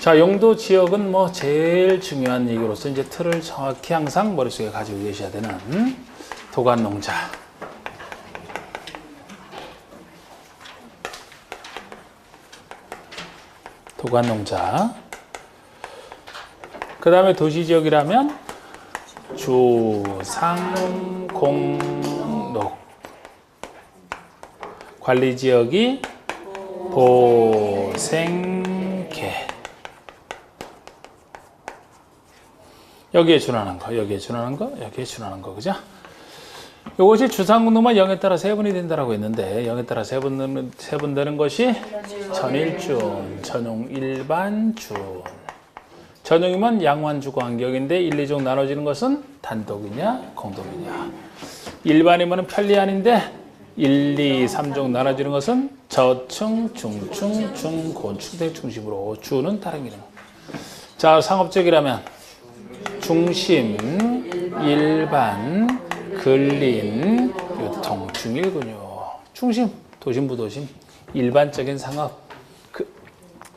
자, 용도 지역은 뭐 제일 중요한 얘기로서 이제 틀을 정확히 항상 머릿속에 가지고 계셔야 되는 도관농자. 도관농자. 그 다음에 도시지역이라면 주상공록. 관리지역이 보생계. 여기에 준하는 거, 여기에 준하는 거, 여기에 준하는 거, 그죠? 이것이 주상공록만 0에 따라 세분이 된다라고 했는데 0에 따라 세분되는 것이 전일준, 전용 일반준. 전용이면 양환주거 간격인데 1, 2종 나눠지는 것은 단독이냐, 공동이냐. 일반이면 편리한인데 1, 2, 3종 나눠지는 것은 저층, 중층, 중곤충 등 중심으로 주는 다른 기능. 자, 상업적이라면 중심, 일반, 근린, 유통, 중일군요. 중심, 도심, 부도심, 일반적인 상업,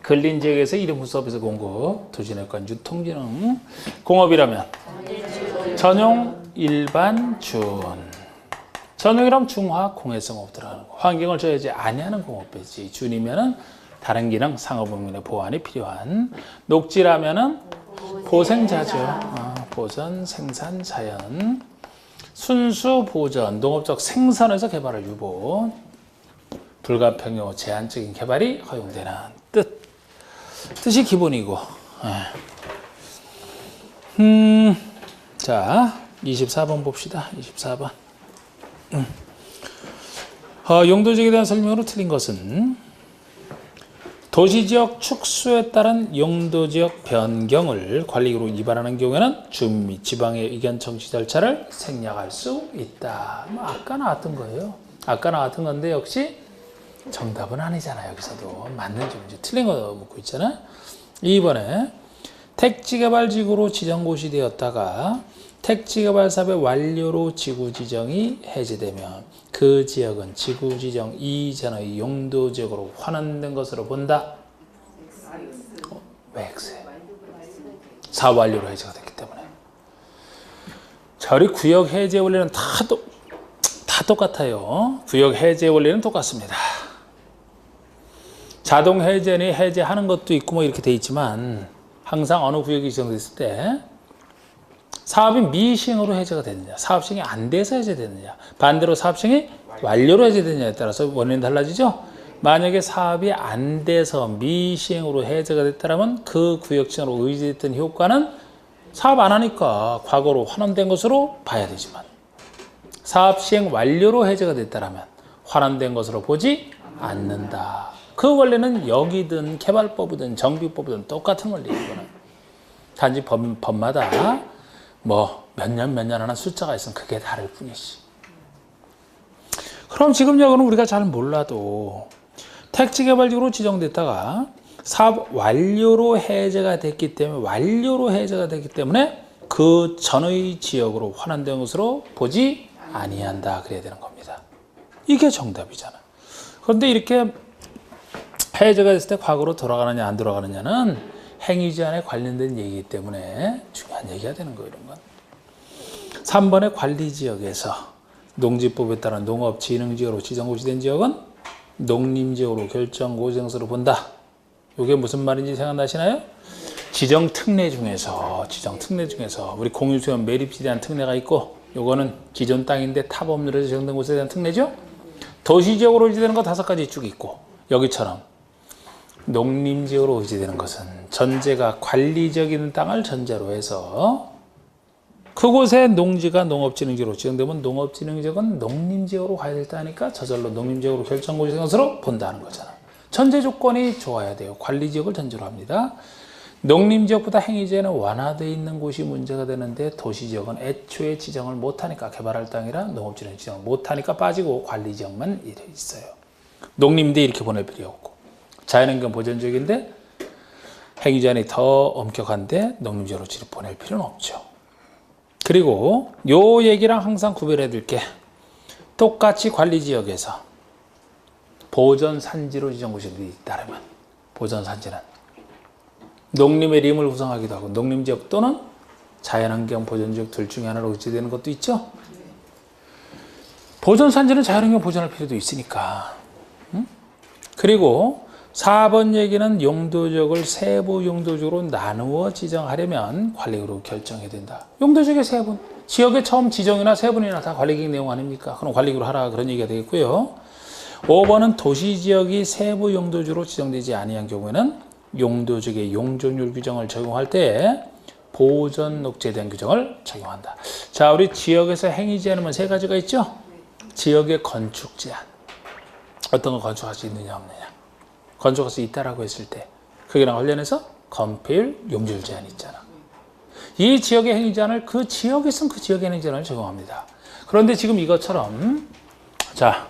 근린 지역에서 일회용 서비스 공급, 도시내관, 유통기능. 공업이라면 전용, 일반, 준. 전용이라면 중화, 공해성 업 들어가는 거. 환경을 저해하지 아니하는 공업배지. 준이면은 다른 기능, 상업업문의 보완이 필요한. 녹지라면은 보생자죠. 보전, 생산, 자연. 순수 보전, 농업적 생산에서 개발을 유보. 불가평요, 제한적인 개발이 허용되는 뜻. 뜻이 기본이고. 자, 24번 봅시다. 24번. 용도지역에 대한 설명으로 틀린 것은 도시지역 축소에 따른 용도지역 변경을 관리기로 위반하는 경우에는 주민 및 지방의 의견 청취 절차를 생략할 수 있다. 아까 나왔던 거예요. 아까 나왔던 건데 역시 정답은 아니잖아요. 여기서도 맞는지 문제 틀린 거 묻고 있잖아. 2번에 택지개발지구로 지정곳이 되었다가 택지개발사업의 완료로 지구지정이 해제되면 그 지역은 지구지정 이전의 용도지역으로 환원된 것으로 본다. 왜 X에? 사업 완료로 해제가 됐기 때문에. 자, 우리 구역 해제 원리는 다 똑같아요. 구역 해제 원리는 똑같습니다. 자동 해제니 해제하는 것도 있고 뭐 이렇게 돼 있지만 항상 어느 구역이 지정됐을 때 사업이 미시행으로 해제가 되느냐, 사업 시행이 안 돼서 해제되느냐, 반대로 사업 시행이 완료로 해제되느냐에 따라서 원인이 달라지죠. 만약에 사업이 안 돼서 미시행으로 해제가 됐다면 그 구역지정으로 의지됐던 효과는 사업 안 하니까 과거로 환원된 것으로 봐야 되지만 사업 시행 완료로 해제가 됐다면 환원된 것으로 보지 않는다. 그 원리는 여기든 개발법이든 정비법이든 똑같은 원리예요. 이거는. 단지 법마다 뭐 몇 년 하나 숫자가 있으면 그게 다를 뿐이지. 그럼 지금 여기는 우리가 잘 몰라도 택지개발지구로 지정됐다가 사업 완료로 해제가 됐기 때문에 그 전의 지역으로 환원된 것으로 보지 아니한다 그래야 되는 겁니다. 이게 정답이잖아. 그런데 이렇게 해제가 됐을 때 과거로 돌아가느냐 안 돌아가느냐는 행위제한에 관련된 얘기이기 때문에 중요한 얘기가 되는 거예요. 이런 건. 3번의 관리지역에서 농지법에 따른 농업진흥지역으로 지정고시 된 지역은 농림지역으로 결정고지정서로 본다. 이게 무슨 말인지 생각나시나요? 지정특례 중에서 우리 공유수원 매립지에 대한 특례가 있고 요거는 기존 땅인데 타법률에서 지정된 곳에 대한 특례죠. 도시지역으로 의지되는 거 5가지 쭉 있고 여기처럼 농림지역으로 의지되는 것은 전제가 관리적인 땅을 전제로 해서 그곳에 농지가 농업진흥지역으로 지정되면 농업진흥지역은 농림지역으로 가야 될 때니까 저절로 농림지역으로 결정고지된 것으로 본다는 거잖아. 전제 조건이 좋아야 돼요. 관리지역을 전제로 합니다. 농림지역보다 행위제한은 완화되어 있는 곳이 문제가 되는데 도시지역은 애초에 지정을 못하니까 개발할 땅이라 농업진흥 지정을 못하니까 빠지고 관리지역만 있어요. 농림대 이렇게 보낼 필요 없고 자연환경 보전지역인데 행위제한이 더 엄격한데 농림지역으로 보낼 필요는 없죠. 그리고 요 얘기랑 항상 구별해 둘게. 똑같이 관리지역에서 보전산지로 지정고시들이 따르면 보전산지는 농림의 림을 구성하기도 하고 농림지역 또는 자연환경 보존지역 둘 중에 하나로 의지되는 것도 있죠. 보존산지는 자연환경 보존할 필요도 있으니까. 그리고 4번 얘기는 용도지역을 세부 용도지역으로 나누어 지정하려면 관리구로 결정해야 된다. 용도지역의 세분, 지역의 처음 지정이나 세분이나 다 관리계획 내용 아닙니까? 그럼 관리구로 하라 그런 얘기가 되겠고요. 5번은 도시지역이 세부 용도지역으로 지정되지 아니한 경우에는 용도지역의 용적률 규정을 적용할 때 보존 녹지에 대한 규정을 적용한다. 자, 우리 지역에서 행위 제한은 세 가지가 있죠? 지역의 건축 제한. 어떤 걸 건축할 수 있느냐 없느냐. 건축할 수 있다라고 했을 때 거기랑 관련해서 건폐율, 용적률 제한이 있잖아. 이 지역의 행위 제한을 그 지역에서는 그 지역의 행위 제한을 적용합니다. 그런데 지금 이것처럼 자,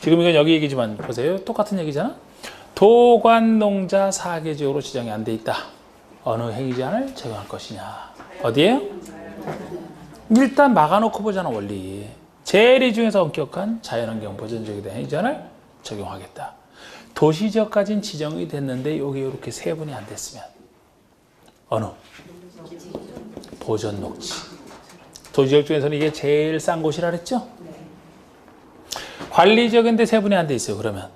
지금 이건 여기 얘기지만 보세요. 똑같은 얘기잖아. 도관농자 4개 지역으로 지정이 안 돼 있다. 어느 행위 제한을 적용할 것이냐. 어디에요? 일단 막아놓고 보잖아, 원리. 제일 중에서 엄격한 자연환경 보존지역에 대한 행위 제한을 적용하겠다. 도시지역까지는 지정이 됐는데 여기 이렇게 세분이 안 됐으면 어느? 보존 녹지. 도시지역 중에서는 이게 제일 싼 곳이라 그랬죠? 관리지역인데 세분이 안 돼 있어요. 그러면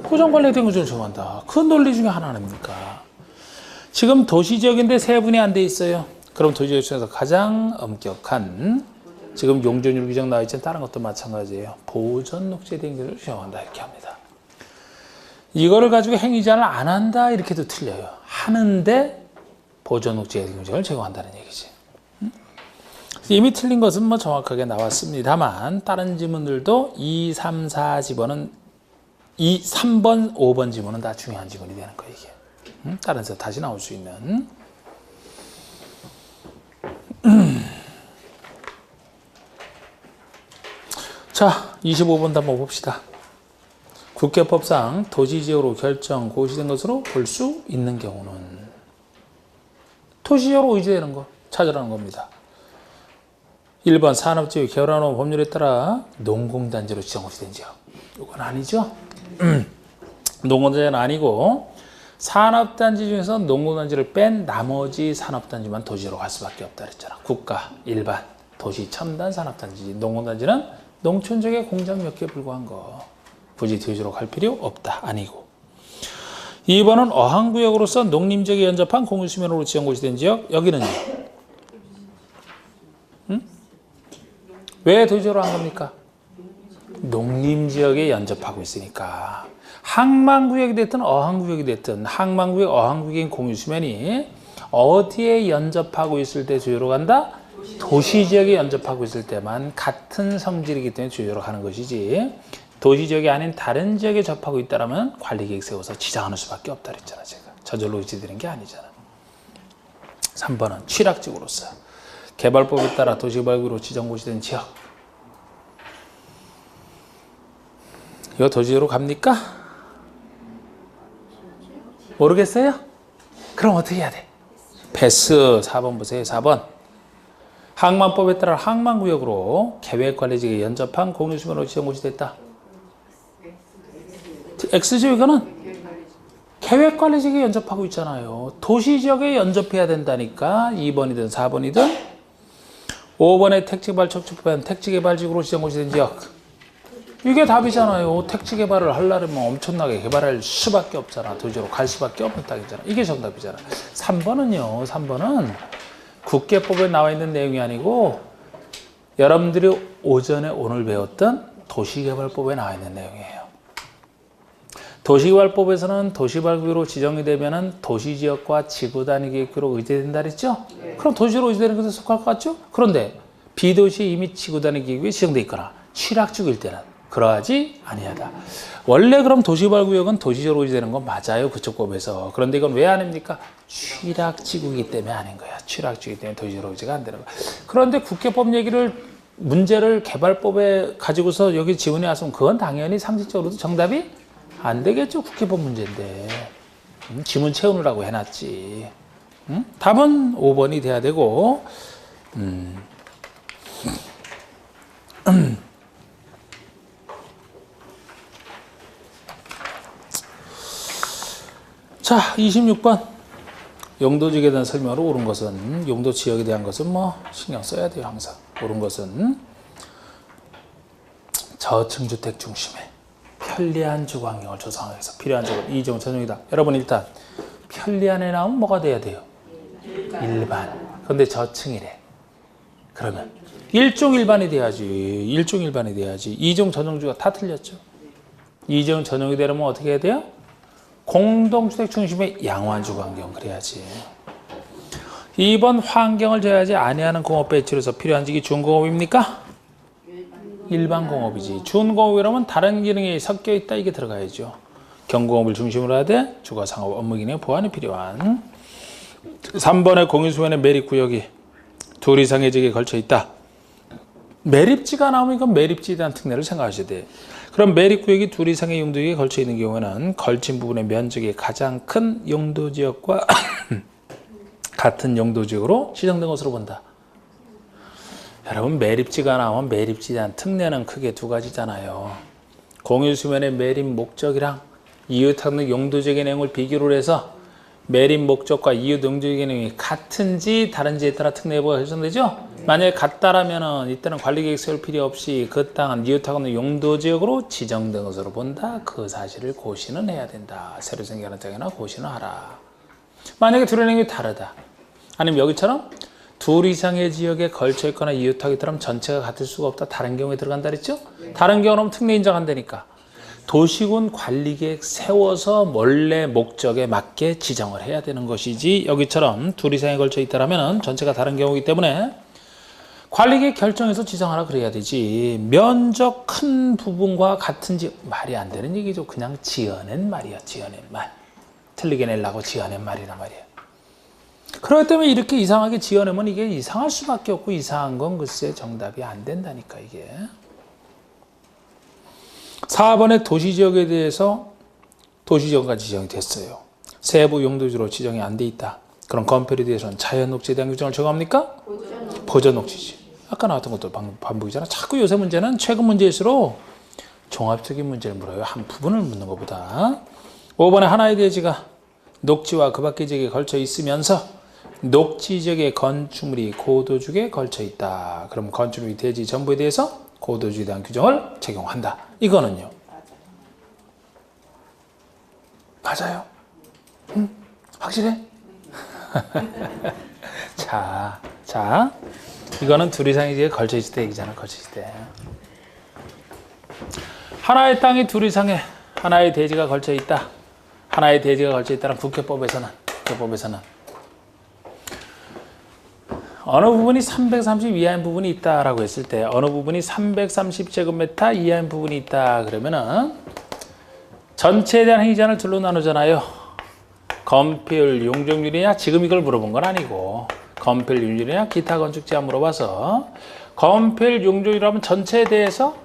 보존관리에 대한 것을 정한다. 그 논리 중에 하나 아닙니까? 지금 도시지역인데 세분이 안 돼 있어요. 그럼 도시지역 중에서 가장 엄격한 지금 용적률 규정 나와 있지만 다른 것도 마찬가지예요. 보존 녹지에 대한 것을 정한다 이렇게 합니다. 이거를 가지고 행위 제한을 안 한다 이렇게도 틀려요. 하는데 보존 녹지에 대한 규정을 적용한다는 얘기지. 이미 틀린 것은 뭐 정확하게 나왔습니다만 다른 지문들도 2, 3, 4 지문은 3번, 5번 지문은 다 중요한 지문이 되는 거예요. 이게. 다른 데서 다시 나올 수 있는. 자, 25번도 한번 봅시다. 국회법상 도시지역으로 결정 고시된 것으로 볼 수 있는 경우는 도시지역으로 의지되는 거 찾으라는 겁니다. 1번 산업지역 개발하는 법률에 따라 농공단지로 지정고시된 지역. 이건 아니죠. 농공단지는 아니고 산업단지 중에서 농공단지를 뺀 나머지 산업단지만 도시로 갈 수밖에 없다 그랬잖아. 국가, 일반, 도시, 첨단 산업단지. 농공단지는 농촌 지역의 공장 몇 개 불과한 거. 굳이 도시로 갈 필요 없다. 아니고. 2번은 어항구역으로서 농림지역에 연접한 공유수면으로 지정고시된 지역. 여기는요. 왜 도시로 한 겁니까? 농림지역에 연접하고 있으니까. 항만구역이 됐든 어항구역이 됐든 항만구역, 어항구역인 공유수면이 어디에 연접하고 있을 때 주요로 간다? 도시지역에 연접하고 있을 때만 같은 성질이기 때문에 주요로 가는 것이지 도시지역이 아닌 다른 지역에 접하고 있다면 관리계획 세워서 지정하는 수밖에 없다 그랬잖아. 제가 저절로 의지되는 게 아니잖아. 3번은 취락지구로서 개발법에 따라 도시개발구로 지정고시된 지역. 이거 도시지역으로 갑니까? 모르겠어요? 그럼 어떻게 해야 돼? 패스. 4번 보세요. 4번. 항만법에 따라 항만구역으로 계획관리지역에 연접한 공유수면으로 지정고시됐다. X죠. 이거는 계획관리지역에 연접하고 있잖아요. 도시지역에 연접해야 된다니까. 2번이든 4번이든 5번에 택지개발 척추법엔 택지개발지구로 지정고시된 지역. 이게 답이잖아요. 택지개발을 하려면 엄청나게 개발할 수밖에 없잖아. 도시로 갈 수밖에 없는 땅이잖아. 이게 정답이잖아. 3번은요. 3번은 국계법에 나와 있는 내용이 아니고 여러분들이 오전에 오늘 배웠던 도시개발법에 나와 있는 내용이에요. 도시개발법에서는 도시개발구역으로 지정이 되면은 도시지역과 지구단위 계획구로 의제된다 그랬죠? 네. 그럼 도시로 의제되는 것에 속할 것 같죠? 그런데 비도시에 이미 지구단위 계획이 지정돼 있거나 취락지구일 때는 그러하지 아니하다. 원래 그럼 도시개발구역은 도시지역으로 의제되는 건 맞아요. 그쪽 법에서. 그런데 이건 왜 아닙니까? 취락지구이기 때문에 아닌 거야. 취락지구이기 때문에 도시지역으로 의제가 안 되는 거야. 그런데 국회법 얘기를 문제를 개발법에 가지고서 여기 지원해 왔으면 그건 당연히 상식적으로도 정답이 안 되겠죠. 국회법 문제인데. 지문 채우느라고 해놨지. 답은 5번이 돼야 되고 자, 26번. 용도지역에 대한 설명으로 옳은 것은, 용도 지역에 대한 것은 뭐 신경 써야 돼요, 항상. 옳은 것은 저층주택 중심의 편리한 주거 환경을 조성하기 위해서 필요한 주거 이종 전용이다. 여러분 일단 편리한에 나오면 뭐가 돼야 돼요? 일반. 그런데 저층이래. 그러면 일종 일반이 돼야지. 일종 일반이 돼야지. 이종 전용주가 다 틀렸죠. 이종 전용이 되려면 어떻게 해야 돼요? 공동주택 중심의 양호한 주거 환경 그래야지. 2번 환경을 제어하지 아니하는 공업 배치로서 필요한 직이 준공업입니까? 일반 공업이지. 준공업이라면 다른 기능이 섞여 있다 이게 들어가야죠. 경공업을 중심으로 하되 주거 상업 업무 기능의 보완이 필요한. 3번의 공유수면의 매립구역이 둘 이상의 지역에 걸쳐 있다. 매립지가 나오면 이건 매립지에 대한 특례를 생각하셔야 돼. 그럼 매립구역이 둘 이상의 용도지역에 걸쳐 있는 경우에는 걸친 부분의 면적이 가장 큰 용도지역과 같은 용도지역으로 지정된 것으로 본다. 여러분 매립지가 나오면 매립지에 대한 특례는 크게 두 가지잖아요. 공유수면의 매립 목적이랑 이웃하는 용도지역의 내용을 비교를 해서 매립 목적과 이웃 용도지역의 내용이 같은지 다른지에 따라 특례 여부가 결정되죠. 만약에 같다라면 이때는 관리계획 세울 필요 없이 그 땅은 이웃하고는 용도지역으로 지정된 것으로 본다. 그 사실을 고시는 해야 된다. 새로 생겨난 땅이나 고시는 하라. 만약에 둘의 내용이 다르다. 아니면 여기처럼 둘 이상의 지역에 걸쳐 있거나 이웃하고 있다면 전체가 같을 수가 없다. 다른 경우에 들어간다 그랬죠? 다른 경우는 특례 인정한다니까. 도시군 관리계획 세워서 원래 목적에 맞게 지정을 해야 되는 것이지 여기처럼 둘 이상에 걸쳐 있다면 전체가 다른 경우이기 때문에 관리계획 결정해서 지정하라 그래야 되지. 면적 큰 부분과 같은지 말이 안 되는 얘기죠. 그냥 지어낸 말이야. 지어낸 말. 틀리게 내려고 지어낸 말이란 말이야. 그렇기 때문에 이렇게 이상하게 지어내면 이게 이상할 수밖에 없고 이상한 건 글쎄 정답이 안 된다니까 이게. 4번의 도시지역에 대해서 도시지역까지 지정이 됐어요. 세부 용도지로 지정이 안 돼 있다. 그럼 건폐율에 대해서는 자연녹지에 대한 규정을 적용합니까? 보전녹지지. 아까 나왔던 것도 반복이잖아. 자꾸 요새 문제는 최근 문제일수록 종합적인 문제를 물어요. 한 부분을 묻는 것보다. 5번에 하나의 대지가 녹지와 그 밖의 지역에 걸쳐 있으면서 녹지 지역의 건축물이 고도축에 걸쳐 있다. 그럼 건축물이 대지 전부에 대해서 고도축에 대한 규정을 적용한다. 이거는요. 맞아요. 응? 확실해? 자, 이거는 둘 이상의 지역에 걸쳐 있을 때 얘기잖아. 걸쳐 있을 때. 하나의 땅이 둘 이상의 하나의 대지가 걸쳐 있다. 하나의 대지가 걸쳐 있다는 국회법에서는 어느 부분이 330 이하인 부분이 있다라고 했을 때 어느 부분이 330제곱미터 이하인 부분이 있다 그러면은 전체에 대한 행위자를 둘로 나누잖아요. 건폐율, 용적률이냐 지금 이걸 물어본 건 아니고 건폐율, 용적률이냐 기타 건축 제한 물어봐서 건폐율, 용적률이라면 전체에 대해서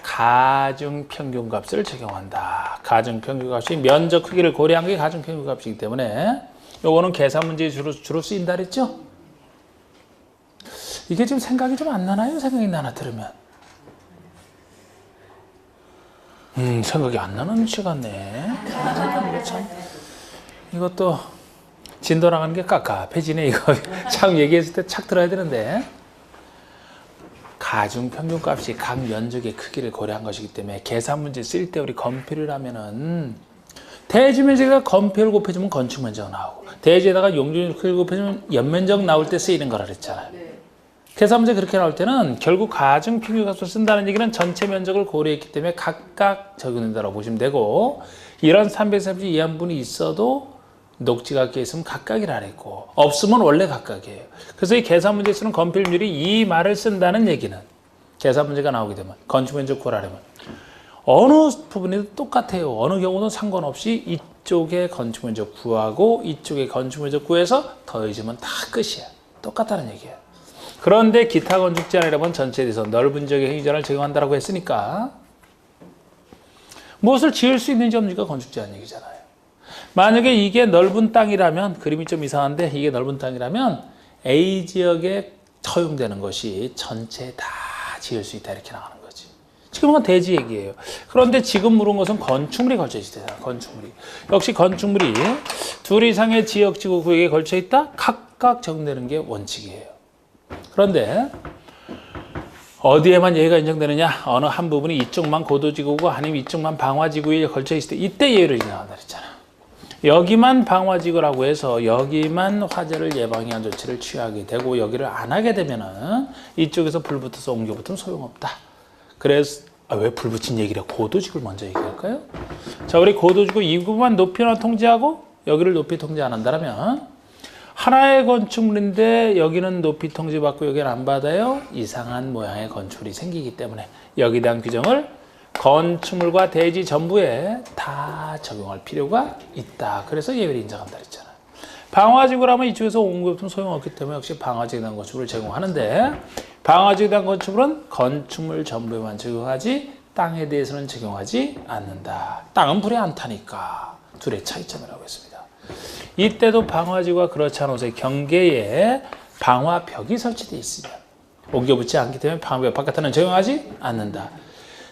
가중평균값을 적용한다. 가중평균값이 면적 크기를 고려한 게 가중평균값이기 때문에 요거는 계산 문제에 주로 쓰인다 그랬죠? 이게 지금 생각이 좀 안 나나요? 생각이 나나 들으면. 생각이 안 나는 눈치 같네. 이거 참, 이것도 진도 나가는 게 깝깝해지네. 이거 참 얘기했을 때 착 들어야 되는데. 가중평균값이 각 면적의 크기를 고려한 것이기 때문에 계산 문제 쓸 때 우리 건폐율 하면은 대지 면적과 건폐율 곱해주면 건축 면적 나오고 대지에다가 용적률 크기 곱해주면 연면적 나올 때 쓰이는 거라 그랬잖아요. 계산 문제 그렇게 나올 때는 결국 가중평균값을 쓴다는 얘기는 전체 면적을 고려했기 때문에 각각 적용된다고 보시면 되고 이런 330 이하 부분이 있어도 녹지가 있으면 각각이라 했고 없으면 원래 각각이에요. 그래서 이 계산 문제에서는 건폐율이 이 말을 쓴다는 얘기는 계산 문제가 나오게 되면 건축면적 구하려면 어느 부분에도 똑같아요. 어느 경우는 상관없이 이쪽에 건축면적 구하고 이쪽에 건축면적 구해서 더해주면 다 끝이야. 똑같다는 얘기예요. 그런데 기타 건축 제한이라면 전체에 대해서 넓은 지역의 행위자를 적용한다고 했으니까 무엇을 지을 수 있는지 없는지가 건축 제한 얘기잖아요. 만약에 이게 넓은 땅이라면 그림이 좀 이상한데 이게 넓은 땅이라면 A 지역에 허용되는 것이 전체 다 지을 수 있다 이렇게 나가는 거지. 지금은 대지 얘기예요. 그런데 지금 물은 것은 건축물이 걸쳐 있어요. 건축물이. 역시 건축물이 둘 이상의 지역지구 구역에 걸쳐 있다. 각각 적용되는 게 원칙이에요. 그런데 어디에만 예외가 인정되느냐? 어느 한 부분이 이쪽만 고도지구고 아니면 이쪽만 방화지구에 걸쳐 있을 때 이때 예외를 인정한다 그랬잖아. 여기만 방화지구라고 해서 여기만 화재를 예방에 한 조치를 취하게 되고 여기를 안 하게 되면은 이쪽에서 불 붙어서 옮겨 붙으면 소용없다. 그래서 왜 불 붙인 얘기를 고도지구를 먼저 얘기할까요? 자, 우리 고도지구 이 부분만 높이나 통제하고 여기를 높이 통제 안 한다면 하나의 건축물인데 여기는 높이 통제받고 여기는 안 받아요. 이상한 모양의 건축물이 생기기 때문에 여기에 대한 규정을 건축물과 대지 전부에 다 적용할 필요가 있다. 그래서 예외를 인정한다 그랬잖아요. 방화지구라면 이쪽에서 옮겨붙으면 소용없기 때문에 역시 방화지구에 대한 건축물을 제공하는데 방화지구에 대한 건축물은 건축물 전부에만 적용하지 땅에 대해서는 적용하지 않는다. 땅은 불에 안 타니까. 둘의 차이점이라고 했습니다. 이때도 방화지구가 그렇지 않은 곳의 경계에 방화벽이 설치되어 있으면 옮겨붙지 않기 때문에 방화벽 바깥에는 적용하지 않는다.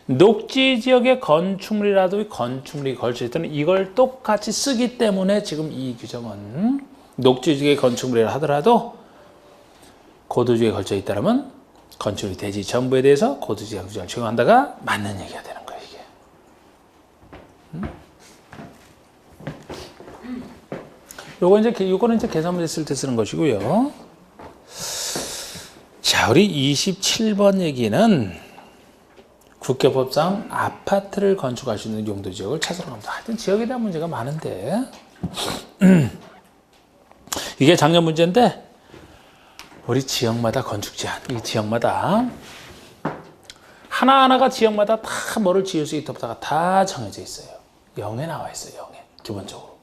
녹지 지역의 건축물이라도 건축물이 걸쳐 있다면 이걸 똑같이 쓰기 때문에 지금 이 규정은 녹지 지역의 건축물이라 하더라도 고도지역에 걸쳐 있다면 건축물이 대지 전부에 대해서 고도지역 규정을 적용한다가 맞는 얘기가 되는 거예요, 이게. 요거는 이제 계산 문제 쓸 때 쓰는 것이고요. 자, 우리 27번 얘기는 국교법상 아파트를 건축할 수 있는 용도 지역을 찾으러 갑니다. 하여튼 지역에 대한 문제가 많은데 이게 작년 문제인데 우리 지역마다 건축 제한, 이 지역마다 하나하나가 지역마다 다 뭐를 지을 수 있다가 다 정해져 있어요. 0에 나와 있어요. 0에 기본적으로.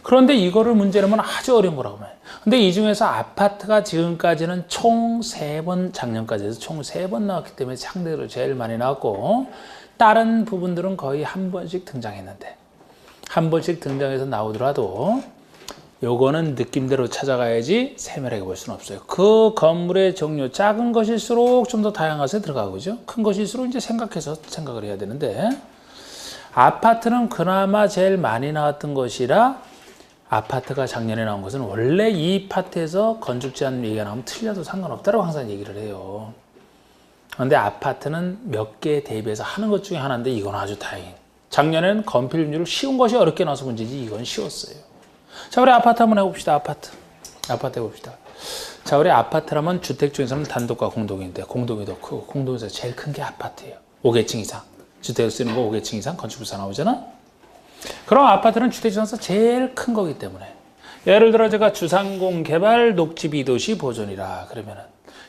그런데 이거를 문제로 하면 아주 어려운 거라고 해요. 근데 이 중에서 아파트가 지금까지는 총 3번, 작년까지 해서 총 3번 나왔기 때문에 상대로 제일 많이 나왔고, 다른 부분들은 거의 한 번씩 등장했는데, 한 번씩 등장해서 나오더라도 요거는 느낌대로 찾아가야지 세밀하게 볼 수는 없어요. 그 건물의 종류, 작은 것일수록 좀 더 다양해서 들어가고, 그죠? 큰 것일수록 이제 생각해서 생각을 해야 되는데, 아파트는 그나마 제일 많이 나왔던 것이라 아파트가 작년에 나온 것은 원래 이 파트에서 건축 제한 얘기가 나오면 틀려도 상관없다고 항상 얘기를 해요. 그런데 아파트는 몇 개 대비해서 하는 것 중에 하나인데 이건 아주 다행히. 작년에는 건폐율 쉬운 것이 어렵게 나와서 문제지 이건 쉬웠어요. 자, 우리 아파트 한번 해봅시다. 아파트 해봅시다. 자, 우리 아파트라면 주택 중에서는 단독과 공동인데 공동이 더 크고 공동에서 제일 큰 게 아파트예요. 5계층 이상. 주택을 쓰는 거 5계층 이상 건축부사 나오잖아. 그럼 아파트는 주택 중에서 제일 큰 거기 때문에 예를 들어 제가 주상공 개발 녹지 비도시 보존이라 그러면은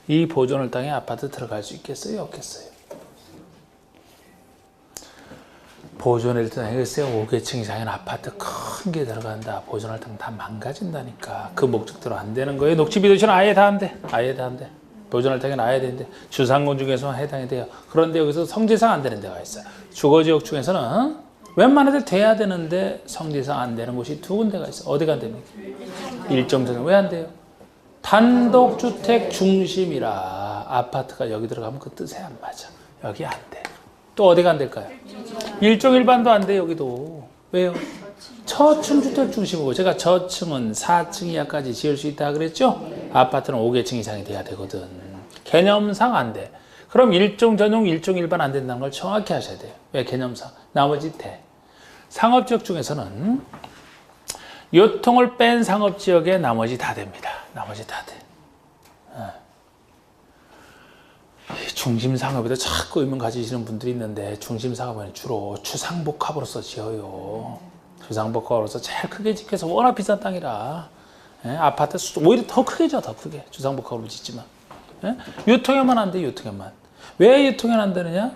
이 보존을 땅에 아파트 들어갈 수 있겠어요? 없겠어요? 보존을 땅에 글쎄요 5계층 이상의 아파트 큰 게 들어간다. 보존할 땅 다 망가진다니까. 그 목적대로 안 되는 거예요. 녹지 비도시는 아예 다 안 돼. 아예 다 안 돼. 보존할 땅에는 아예 되는데 주상공 중에서만 해당이 돼요. 그런데 여기서 성지상 안 되는 데가 있어요. 주거지역 중에서는 웬만해도 돼야 되는데 성지상 안 되는 곳이 2군데가 있어요. 어디가 안 됩니까? 일정전은 왜 안 돼요? 단독주택 중심이라 아파트가 여기 들어가면 그 뜻에 안 맞아. 여기 안 돼. 또 어디가 안 될까요? 일종일반도 안 돼, 여기도. 왜요? 저층 주택 중심이고 제가 저층은 4층 이하까지 지을 수 있다 그랬죠? 아파트는 5계층 이상이 돼야 되거든. 개념상 안 돼. 그럼 일종 전용, 일종 일반 안 된다는 걸 정확히 하셔야 돼요. 왜? 개념상. 나머지 돼. 상업지역 중에서는 요통을 뺀 상업지역에 나머지 다 됩니다. 나머지 다 돼. 중심상업에도 자꾸 의문 가지시는 분들이 있는데 중심상업은 주로 주상복합으로서 지어요. 주상복합으로서 제일 크게 짓게서 워낙 비싼 땅이라 아파트 오히려 더 크게 져, 더 크게. 주상복합으로 짓지만. 유통에만 안 돼, 유통에만. 왜 유통에는 안 되느냐?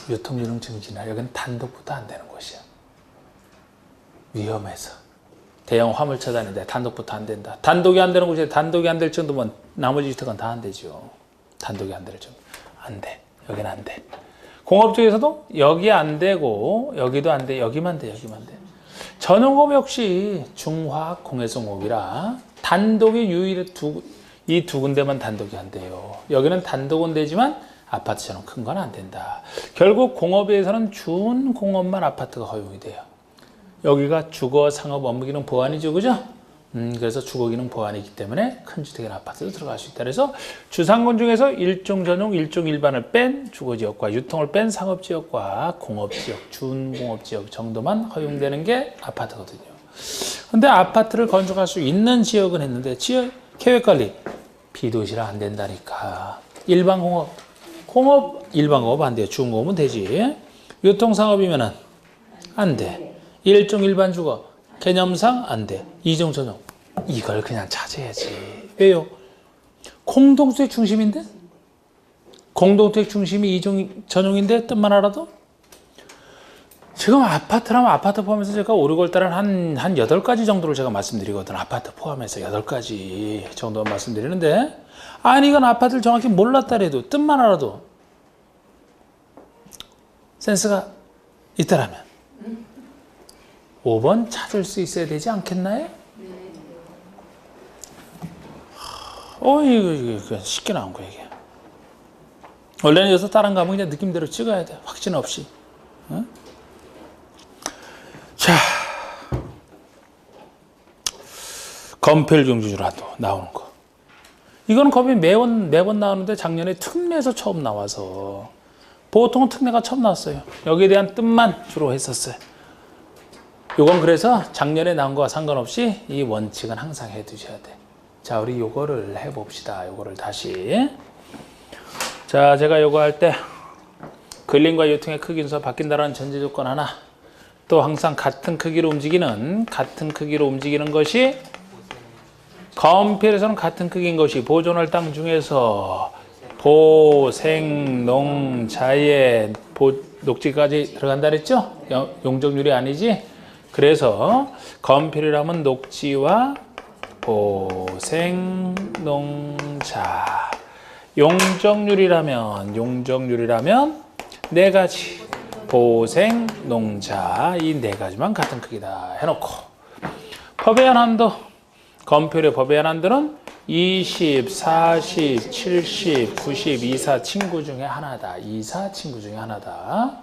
유통기능 증진이나 여기는 단독부터 안 되는 곳이야. 위험해서. 대형 화물차 다니는데 단독부터 안 된다. 단독이 안 되는 곳이 단독이 안 될 정도면 나머지 주택은 다 안 되죠. 단독이 안 될 정도. 안 돼. 여기는 안 돼. 공업 쪽에서도 여기 안 되고 여기도 안 돼. 여기만 돼. 여기만 돼. 전용업 역시 중화학 공해성업이라 단독이 유일해 이 두 군데만 단독이 안 돼요. 여기는 단독은 되지만 아파트처럼 큰 건 안 된다. 결국 공업에서는 준공업만 아파트가 허용이 돼요. 여기가 주거, 상업, 업무기능 보완이죠. 그죠? 그래서 주거기능 보완이기 때문에 큰 주택이나 아파트도 들어갈 수 있다. 그래서 주상권 중에서 일종 전용, 일종 일반을 뺀 주거지역과 유통을 뺀 상업지역과 공업지역, 준공업지역 정도만 허용되는 게 아파트거든요. 근데 아파트를 건축할 수 있는 지역은 했는데 지역 계획관리 비도시라 안 된다니까. 일반 공업 일반 공업 안 돼요. 준공업은 되지. 유통상업이면은 안 돼. 일종 일반 주거 개념상 안 돼. 이종 전용 이걸 그냥 찾아야지. 왜요? 공동주택 중심인데? 공동주택 중심이 이종 전용인데 뜻만 알아도? 지금 아파트라면 아파트 포함해서 제가 5, 6월 달에 한 8가지 정도를 제가 말씀드리거든요. 아파트 포함해서 8가지 정도 말씀드리는데, 아니, 이건 아파트를 정확히 몰랐다래도, 뜻만 알아도, 센스가 있다라면, 5번 찾을 수 있어야 되지 않겠나요? 이거 쉽게 나온 거야, 이게. 원래는 여기서 다른 과목 그냥 느낌대로 찍어야 돼. 확신 없이. 응? 자, 건폐율경주주라도 나오는 거. 이거는 거의 매번 나오는데 작년에 특례에서 처음 나와서 보통은 특례가 처음 나왔어요. 여기에 대한 뜻만 주로 했었어요. 요건 그래서 작년에 나온 거와 상관없이 이 원칙은 항상 해두셔야 돼. 자, 우리 요거를 해봅시다. 요거를 다시. 자, 제가 요거 할 때 근린과 유통의 크기 순서 바뀐다라는 전제 조건 하나. 또 항상 같은 크기로 움직이는 것이 건폐율에서는 같은 크기인 것이 보존할 땅 중에서 보생농자의 녹지까지 들어간다 그랬죠? 용적률이 아니지? 그래서 건폐율이라면 녹지와 보생농자, 용적률이라면 네 가지, 보생, 농자 이 네 가지만 같은 크기다 해놓고 법외한 한도, 건폐율의 법외한 한도는 20, 40, 70, 90, 24 친구 중에 하나다. 24 친구 중에 하나다.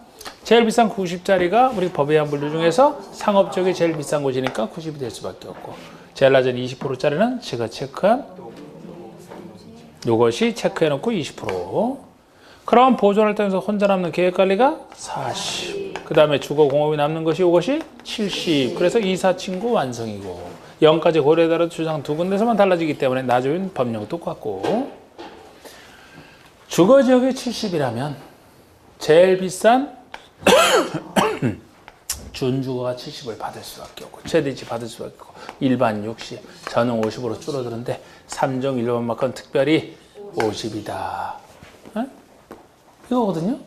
제일 비싼 90짜리가 우리 법외한 분류 중에서 상업적이 제일 비싼 곳이니까 90이 될 수밖에 없고, 제일 낮은 20%짜리는 제가 체크한 요것이 체크해놓고 20%. 그럼 보존할 때에서 혼자 남는 계획관리가 40. 그 다음에 주거공업이 남는 것이 이것이 70. 그래서 24 친구 완성이고, 0까지 고려에 따라 주장 두 군데서만 달라지기 때문에 나중엔 법령 똑같고, 주거지역이 70이라면 제일 비싼 준주거가 70을 받을 수밖에 없고, 최대치 받을 수밖에 없고, 일반 60, 전용 50으로 줄어드는데 3종 1번만큼 특별히 50이다. 이거거든요.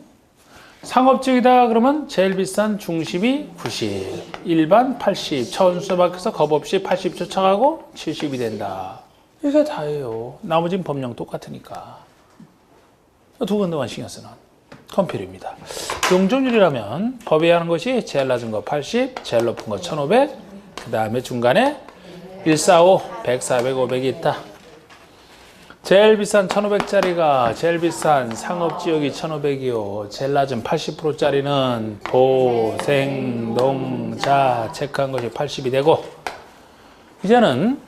상업지역이다 그러면 제일 비싼 중심이 90, 일반 80, 차원수 밖에서 겁 없이 80 쫓아가고 70이 된다. 이게 다예요. 나머지는 법령 똑같으니까. 두 군데만 신경 쓰는 건폐율입니다. 용적률이라면 법에 하는 것이 제일 낮은 거 80, 제일 높은 거 1500, 그 다음에 중간에 145, 100, 400, 500이 있다. 제일 비싼 1500짜리가 제일 비싼 상업지역이 1500이요. 제일 낮은 80%짜리는 보생농자 체크한 것이 80이 되고, 이제는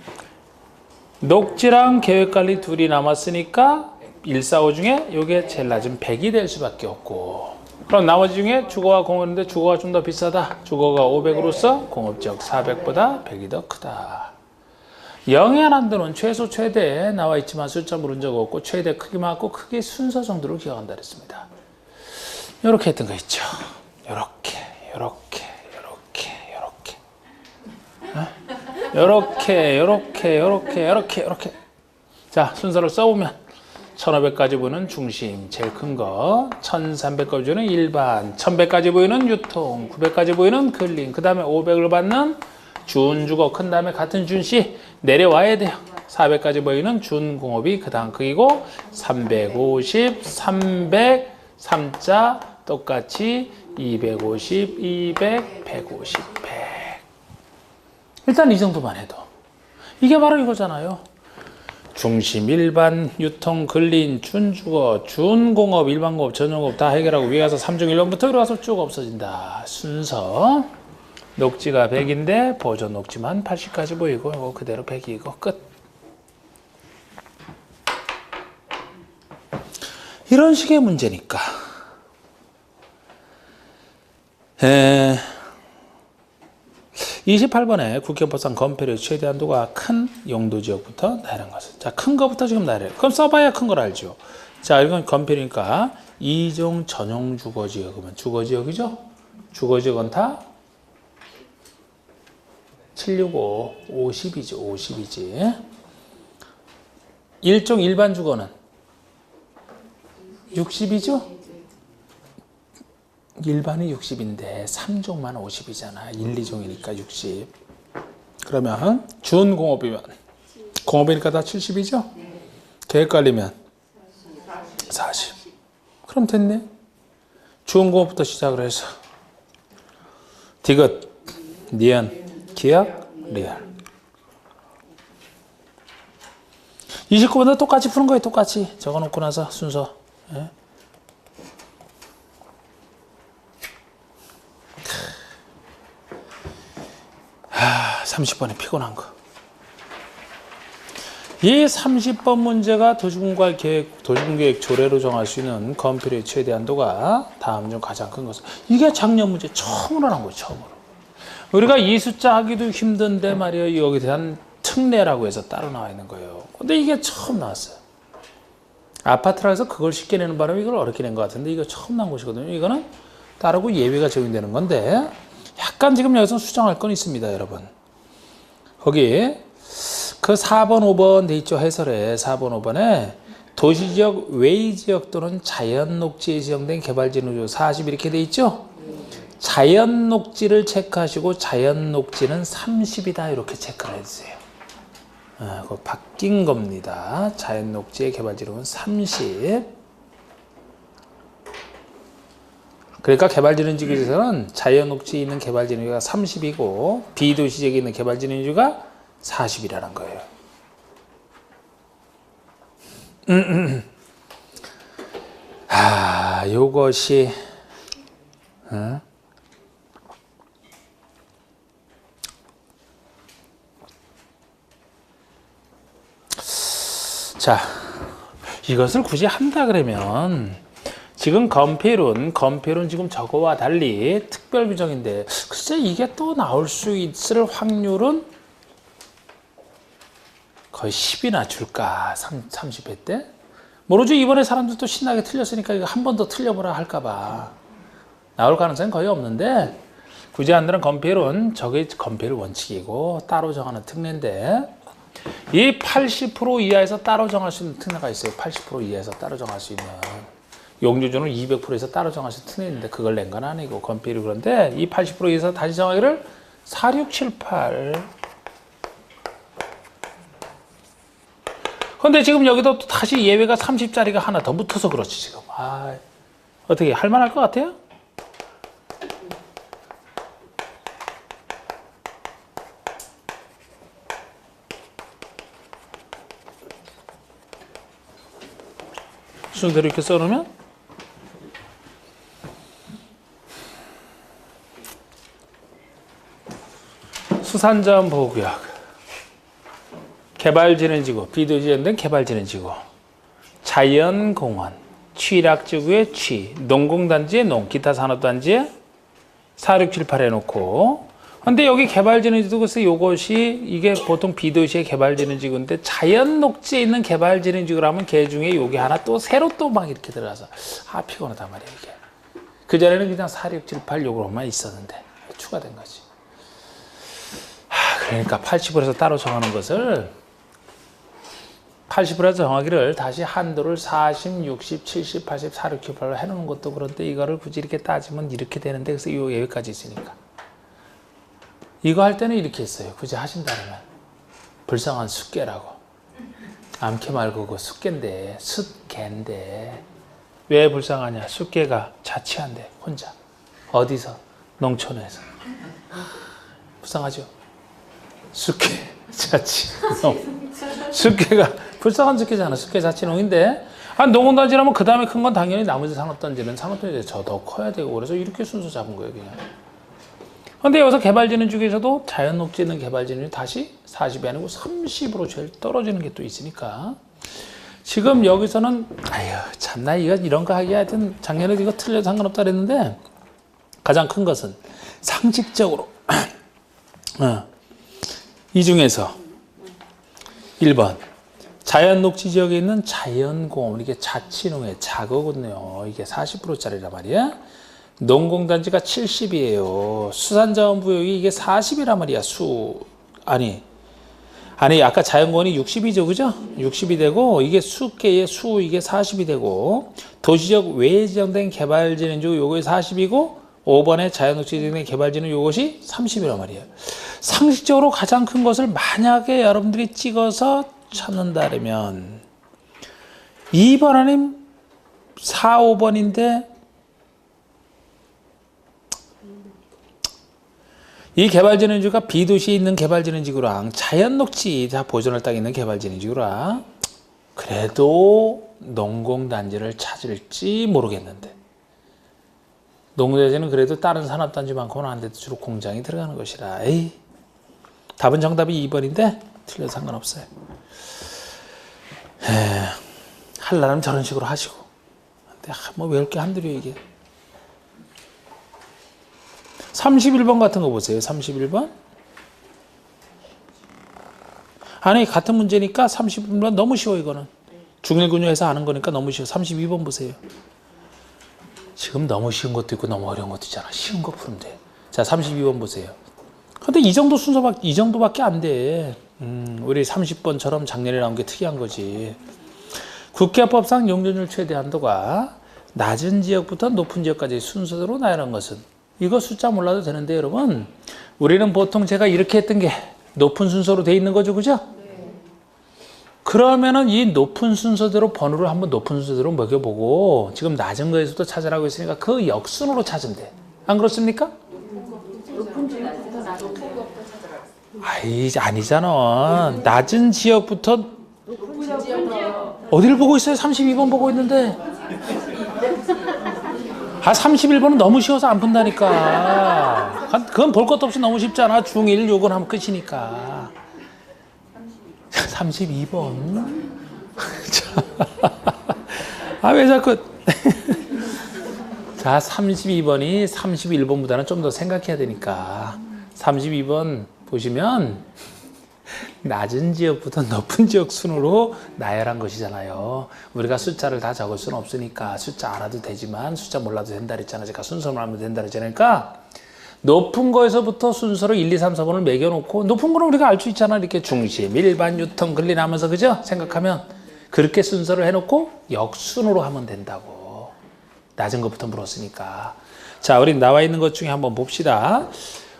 녹지랑 계획관리 둘이 남았으니까 145 중에 이게 제일 낮은 100이 될 수밖에 없고, 그럼 나머지 중에 주거와 공업인데 주거가 좀 더 비싸다. 주거가 500으로서 공업지역 400보다 100이 더 크다. 영해한 한도는 최소 최대에 나와 있지만 숫자 물은 적 없고, 최대 크기만 갖고 크기 순서 정도로 기억한다 그랬습니다. 이렇게 했던 거 있죠. 이렇게 자, 순서를 써보면 1500까지 보이는 중심 제일 큰 거, 1300까지 보이는 일반, 1100까지 보이는 유통, 900까지 보이는 근린, 그 다음에 500을 받는 준주거, 큰 다음에 같은 준시 내려와야 돼요. 400까지 보이는 준공업이 그 다음 크기고, 350, 300, 3자 똑같이 250, 200, 150, 100. 일단 이 정도만 해도 이게 바로 이거잖아요. 중심, 일반, 유통, 근린, 준주거, 준공업, 일반공업, 전용업 다 해결하고 위에 가서 3중 1원부터 들어가서 쭉 없어진다. 순서. 녹지가 100인데 보존 녹지만 80까지 보이고 이거 그대로 100이고 끝. 이런 식의 문제니까. 28번에 국회법상 건폐율 최대 한도가 큰 용도지역부터 나열한 것은. 자, 큰 거부터 지금 나열해요. 그럼 써봐야 큰 걸 알죠. 자, 이건 건폐율이니까 2종 전용 주거지역이면 주거지역이죠. 주거지역은 다 765, 50이지. 1종 일반 주거는 60이죠. 일반이 60인데 3종만 50이잖아. 1, 2종이니까 60. 그러면 준공업이면 공업이니까 다 70이죠? 계획관리면 40. 그럼 됐네. 준공업부터 시작을 해서 디귿, 니은, 기역, 리얼. 29번도 똑같이 푸는 거예요. 똑같이 적어놓고 나서 순서. 예? 30번에 피곤한 거. 이 30번 문제가 도시군계획 조례로 정할 수 있는 건폐율의 최대 한도가 다음 중 가장 큰 것은. 이게 작년 문제 처음으로 나온 거예요. 처음으로. 우리가 이 숫자 하기도 힘든데 말이에요. 여기에 대한 특례라고 해서 따로 나와 있는 거예요. 근데 이게 처음 나왔어요. 아파트라 해서 그걸 쉽게 내는 바람에 이걸 어렵게 낸 것 같은데 이거 처음 나온 것이거든요. 이거는 따르고 예외가 적용되는 건데 약간 지금 여기서 수정할 건 있습니다. 여러분. 거기 그 4번, 5번 돼 있죠. 해설에 4번, 5번에 도시지역, 외지역 또는 자연녹지에 지정된 개발진흥조 40 이렇게 돼 있죠. 자연녹지를 체크하시고 자연녹지는 30이다 이렇게 체크를 해주세요. 그거 바뀐 겁니다. 자연녹지의 개발진흥은 30. 그러니까 개발진흥지구에서는 자연녹지에 있는 개발진흥지가 30이고 비도시지역에 있는 개발진흥지가 40이라는 거예요. 요것이 자, 이것을 굳이 한다 그러면 지금 건폐율은 지금 저거와 달리 특별 규정인데 글쎄 이게 또 나올 수 있을 확률은 거의 10이나 줄까? 30회 때? 모르죠. 이번에 사람들도 신나게 틀렸으니까 이거 한 번 더 틀려보라 할까봐 나올 가능성은 거의 없는데 굳이 한다는 건폐율은 저게 건폐율 원칙이고 따로 정하는 특례인데 이 80% 이하에서 따로 정할 수 있는 특례가 있어요. 80% 이하에서 따로 정할 수 있는. 용도주는 200%에서 따로 정할 수 있는 특례인데 그걸 낸 건 아니고 건폐율이. 그런데 이 80% 이하에서 다시 정하기를 4, 6, 7, 8. 근데 지금 여기도 또 다시 예외가 30짜리가 하나 더 붙어서 그렇지 지금. 어떻게 할만할 것 같아요? 순서대로 이렇게 써놓으면 수산자원 보호구역, 개발진흥지구, 비도시지역된 개발진흥지구, 자연공원, 취락지구의 취, 농공단지의 농, 기타 산업단지의 4, 6, 7, 8 해놓고. 근데 여기 개발진흥지구에서 요것이 이게 보통 비도시의 개발진흥지구인데 자연녹지에 있는 개발진흥지구라면 걔 중에 여기 하나 또 새로 또 막 이렇게 들어가서 피곤하단 말이에요 이게. 그전에는 그냥 4, 6, 7, 8 요거로만 있었는데 추가된 거지. 그러니까 80%에서 따로 정하는 것을 80%에서 정하기를 다시 한도를 40, 60, 70, 80, 4, 6, 7, 8로 해놓는 것도 그런데 이거를 굳이 이렇게 따지면 이렇게 되는데 그래서 요 예외까지 있으니까 이거 할 때는 이렇게 했어요. 굳이 하신다면 불쌍한 숫개라고. 암캐 말고 그 숫개인데 숫개인데 왜 불쌍하냐. 숫개가 자취한대 혼자. 어디서? 농촌에서. 불쌍하죠. 숫개 자취. 숫개가 불쌍한 습계잖아. 습계 자치농인데 농공단지라면 그 다음에 큰 건 당연히 나머지 산업단지는 산업단지 더 커야 되고 그래서 이렇게 순서 잡은 거예요 그냥. 근데 여기서 개발지능 중에서도 자연녹지 있는 개발지능이 다시 40이 아니고 30으로 제일 떨어지는 게 또 있으니까 지금 여기서는 아유 참나 이런 거 하기 하여튼 작년에 이거 틀려도 상관없다 그랬는데 가장 큰 것은 상식적으로 이 중에서 1번 자연녹지 지역에 있는 자연공원 이게 자치농의 작거든요. 이게 40%짜리란 말이야. 농공단지가 70이에요. 수산자원부여기 이게 40이란 말이야. 아니 아까 자연공원이 60이죠, 그죠? 60이 되고 이게 수개의 수 이게 40이 되고 도시적 외에 지정된 개발지는 요게 40이고 5번에 자연녹지 지정된 개발지는 요것이 30이란 말이에요. 상식적으로 가장 큰 것을 만약에 여러분들이 찍어서 찾는다면 2번 아님 4, 5번인데 이 개발진흥지구가 비도시에 있는 개발진흥지구랑 자연녹지 다 보존할 땅에 있는 개발진흥지구라 그래도 농공단지를 찾을지 모르겠는데 농공단지는 그래도 다른 산업단지만큼은 안 돼도 주로 공장이 들어가는 것이라 에이 답은 정답이 2번인데 틀려도 상관없어요. 하려면 저런 식으로 하시고 근데 뭐 외울 게 한둘이에요 이게. 31번 같은 거 보세요. 31번. 아니 같은 문제니까 31번 너무 쉬워 이거는. 중일근육에서 아는 거니까 너무 쉬워. 32번 보세요. 지금 너무 쉬운 것도 있고 너무 어려운 것도 있잖아. 쉬운 거 푸면 돼. 자 32번 보세요. 근데 이 정도 이 정도밖에 안 돼. 우리 30번처럼 작년에 나온 게 특이한 거지. 국가법상 용적률 최대 한도가 낮은 지역부터 높은 지역까지 순서대로 나열한 것은 이거 숫자 몰라도 되는데 여러분 우리는 보통 제가 이렇게 했던 게 높은 순서로 돼 있는 거죠, 그죠? 네. 그러면은 이 높은 순서대로 번호를 한번 높은 순서대로 먹여보고 지금 낮은 거에서도 찾으라고 했으니까 그 역순으로 찾으면 돼. 안 그렇습니까? 높은 지역부터 낮은 지역부터 찾아라. 아이 아니잖아. 낮은 지역부터 높은 지역부터 어디를 보고 있어요? 32번 보고 있는데. 31번은 너무 쉬워서 안 푼다니까. 그건 볼 것도 없이 너무 쉽잖아. 중1 요건 하면 끝이니까. 32번. 왜 자꾸. 자, 32번이 31번보다는 좀 더 생각해야 되니까. 32번 보시면 낮은 지역부터 높은 지역 순으로 나열한 것이잖아요. 우리가 숫자를 다 적을 수는 없으니까 숫자 알아도 되지만 숫자 몰라도 된다 그랬잖아. 제가 순서만 하면 된다 그랬잖아요. 높은 거에서부터 순서로 1, 2, 3, 4번을 매겨놓고 높은 거는 우리가 알 수 있잖아. 이렇게 중심, 일반, 유통, 근린하면서 그죠? 생각하면 그렇게 순서를 해놓고 역순으로 하면 된다고. 낮은 것부터 물었으니까. 자, 우리 나와 있는 것 중에 한번 봅시다.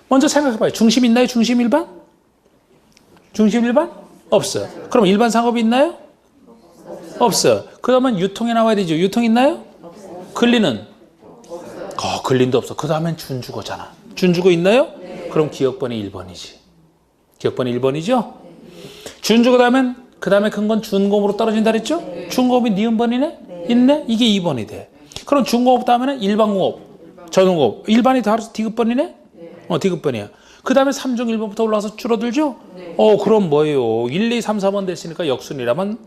먼저 생각해봐요. 중심 있나요? 중심 일반? 중심 일반? 없어. 그럼 일반 상업이 있나요? 없어. 그러면 유통에 나와야 되죠. 유통 있나요? 근린은? 근린도 없어. 그 다음엔 준주거잖아. 준주거 있나요? 그럼 기억번이 1번이지. 기억번이 1번이죠? 준주거 다음엔 그 다음에 큰 건 준공업으로 떨어진다 그랬죠? 준공업이 니은번이네? 있네? 이게 2번이 돼. 그럼 준공업 다음에는 일반공업, 전용공업. 일반이 다 디귿번이네? 디귿번이야. 그 다음에 3중 1번부터 올라와서 줄어들죠? 그럼 뭐예요? 1, 2, 3, 4번 됐으니까 역순이라면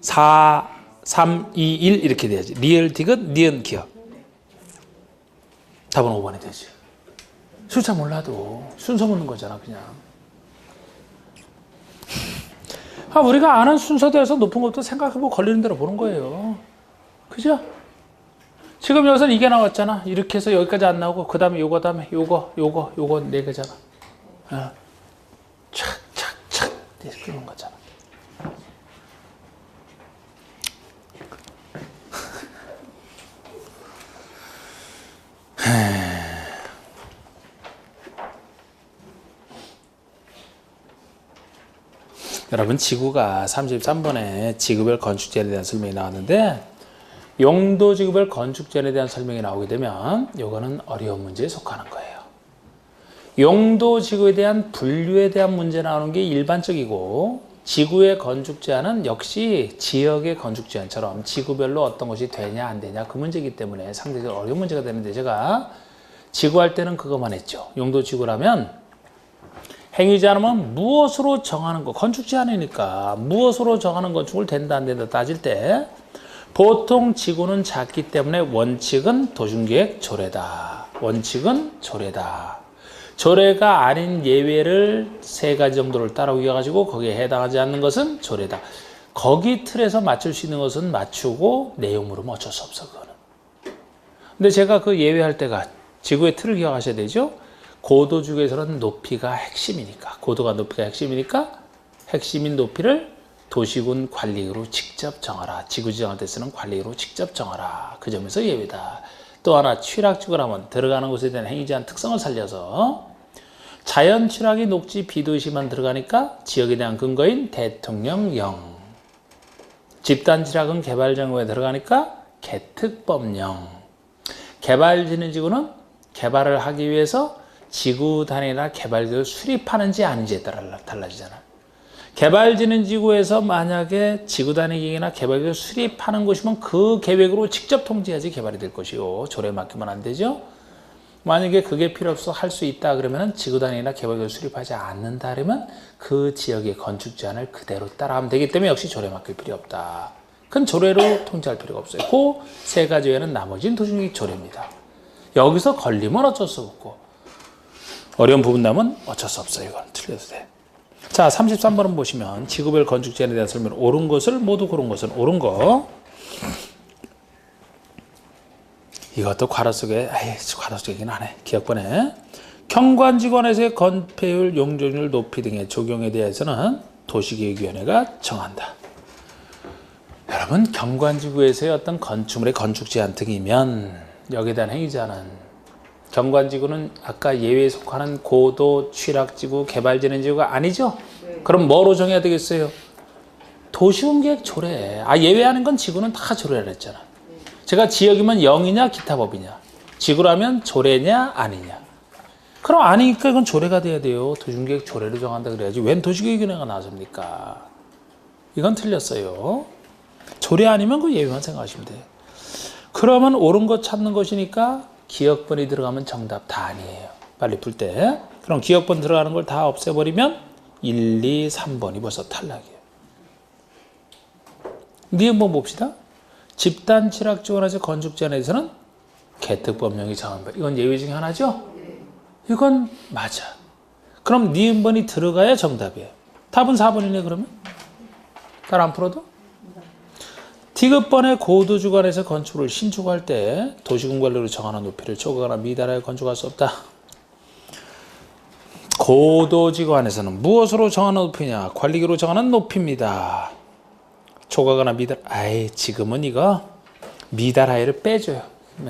4, 3, 2, 1 이렇게 돼야지. 리을 디귿, 니은 기억. 답은 5번이 되지. 숫자 몰라도 순서 묻는 거잖아, 그냥. 우리가 아는 순서대로서 높은 것도 생각해보고 걸리는 대로 보는 거예요. 그죠? 지금 여기서는 이게 나왔잖아. 이렇게 해서 여기까지 안 나오고 그 다음에 요거 다음에 요거 네 개잖아. 착착착 이렇게 끄는 거잖아. 여러분 지구가 33번에 지구별 건축제에 대한 설명이 나왔는데 용도 지구별 건축제에 대한 설명이 나오게 되면 이거는 어려운 문제에 속하는 거예요. 용도 지구에 대한 분류에 대한 문제 나오는 게 일반적이고 지구의 건축 제한은 역시 지역의 건축 제한처럼 지구별로 어떤 것이 되냐 안 되냐 그 문제이기 때문에 상대적으로 어려운 문제가 되는데 제가 지구 할 때는 그것만 했죠. 용도 지구라면 행위 제한하면 무엇으로 정하는 거 건축 제한이니까 무엇으로 정하는 건축을 된다 안 된다 따질 때 보통 지구는 작기 때문에 원칙은 도심계획 조례다. 원칙은 조례다. 조례가 아닌 예외를 3가지 정도를 따라오셔가지고 거기에 해당하지 않는 것은 조례다. 거기 틀에서 맞출 수 있는 것은 맞추고 내용으로 어쩔 수 없어 그거는. 근데 제가 그 예외할 때가 지구의 틀을 기억하셔야 되죠. 고도지구에서는 높이가 핵심이니까 고도가 높이가 핵심이니까 핵심인 높이를 도시군 관리로 직접 정하라. 지구 지정할 때 쓰는 관리로 직접 정하라. 그 점에서 예외다. 또 하나 취락지구라면 들어가는 곳에 대한 행위 제한 특성을 살려서 자연 취락이 녹지 비도시만 들어가니까 지역에 대한 근거인 대통령령. 집단 취락은 개발정보에 들어가니까 개특법령. 개발진흥지구는 개발을 하기 위해서 지구 단위나 개발지구를 수립하는지 아닌지에 따라 달라지잖아. 개발진흥지구에서 만약에 지구 단위 계획이나 개발지구를 수립하는 곳이면 그 계획으로 직접 통제해야지 개발이 될 것이요. 조례에 맡기면 안 되죠. 만약에 그게 필요 없어 할 수 있다 그러면 지구 단위나 개발지구를 수립하지 않는다 그러면 그 지역의 건축 제한을 그대로 따라하면 되기 때문에 역시 조례에 맡길 필요 없다. 그건 조례로 통제할 필요가 없어요. 그 3가지 외에는 나머지는 도시계획 조례입니다. 여기서 걸리면 어쩔 수 없고 어려운 부분 나면 어쩔 수 없어요. 이건 틀려도 돼. 자, 33번은 보시면 지구별 건축 제한에 대한 설명 옳은 것을 모두 고른 것은 옳은 거. 이것도 괄호 속에 괄호 속이긴 하네. 기억번에 경관지구안에서의 건폐율, 용적률 높이 등의 적용에 대해서는 도시계획위원회가 정한다. 여러분 경관지구에서의 어떤 건축물의 건축 제한 등이면 여기에 대한 행위 제한은 경관지구는 아까 예외에 속하는 고도 취락지구, 개발진흥지구가 아니죠? 네. 그럼 뭐로 정해야 되겠어요? 도시군계획 조례. 예외하는 건 지구는 다 조례를 했잖아. 네. 제가 지역이면 0이냐 기타 법이냐. 지구라면 조례냐 아니냐. 그럼 아니니까 이건 조례가 돼야 돼요. 도시군계획 조례로 정한다 그래야지. 웬 도시계획위원회가 나섭니까? 이건 틀렸어요. 조례 아니면 그 예외만 생각하시면 돼요. 그러면 옳은 것 찾는 것이니까 기억번이 들어가면 정답 다 아니에요. 빨리 풀 때. 그럼 기억번 들어가는 걸 다 없애버리면 1, 2, 3번이 벌써 탈락이에요. 니은번 봅시다. 집단 취락 지원에서 건축 제한에서는 개특법령이 정한 바. 이건 예외 중에 하나죠? 이건 맞아. 그럼 니은번이 들어가야 정답이에요. 답은 4번이네 그러면? 따라 안 풀어도? 디귿번의 고도주간에서 건축을 신축할 때 도시군관리로 정하는 높이를 초과하거나 미달하여 건축할 수 없다. 고도지구안에서는 무엇으로 정하는 높이냐? 관리기로 정하는 높이입니다. 초과하거나 미달, 지금은 이거 미달하여를 빼줘요.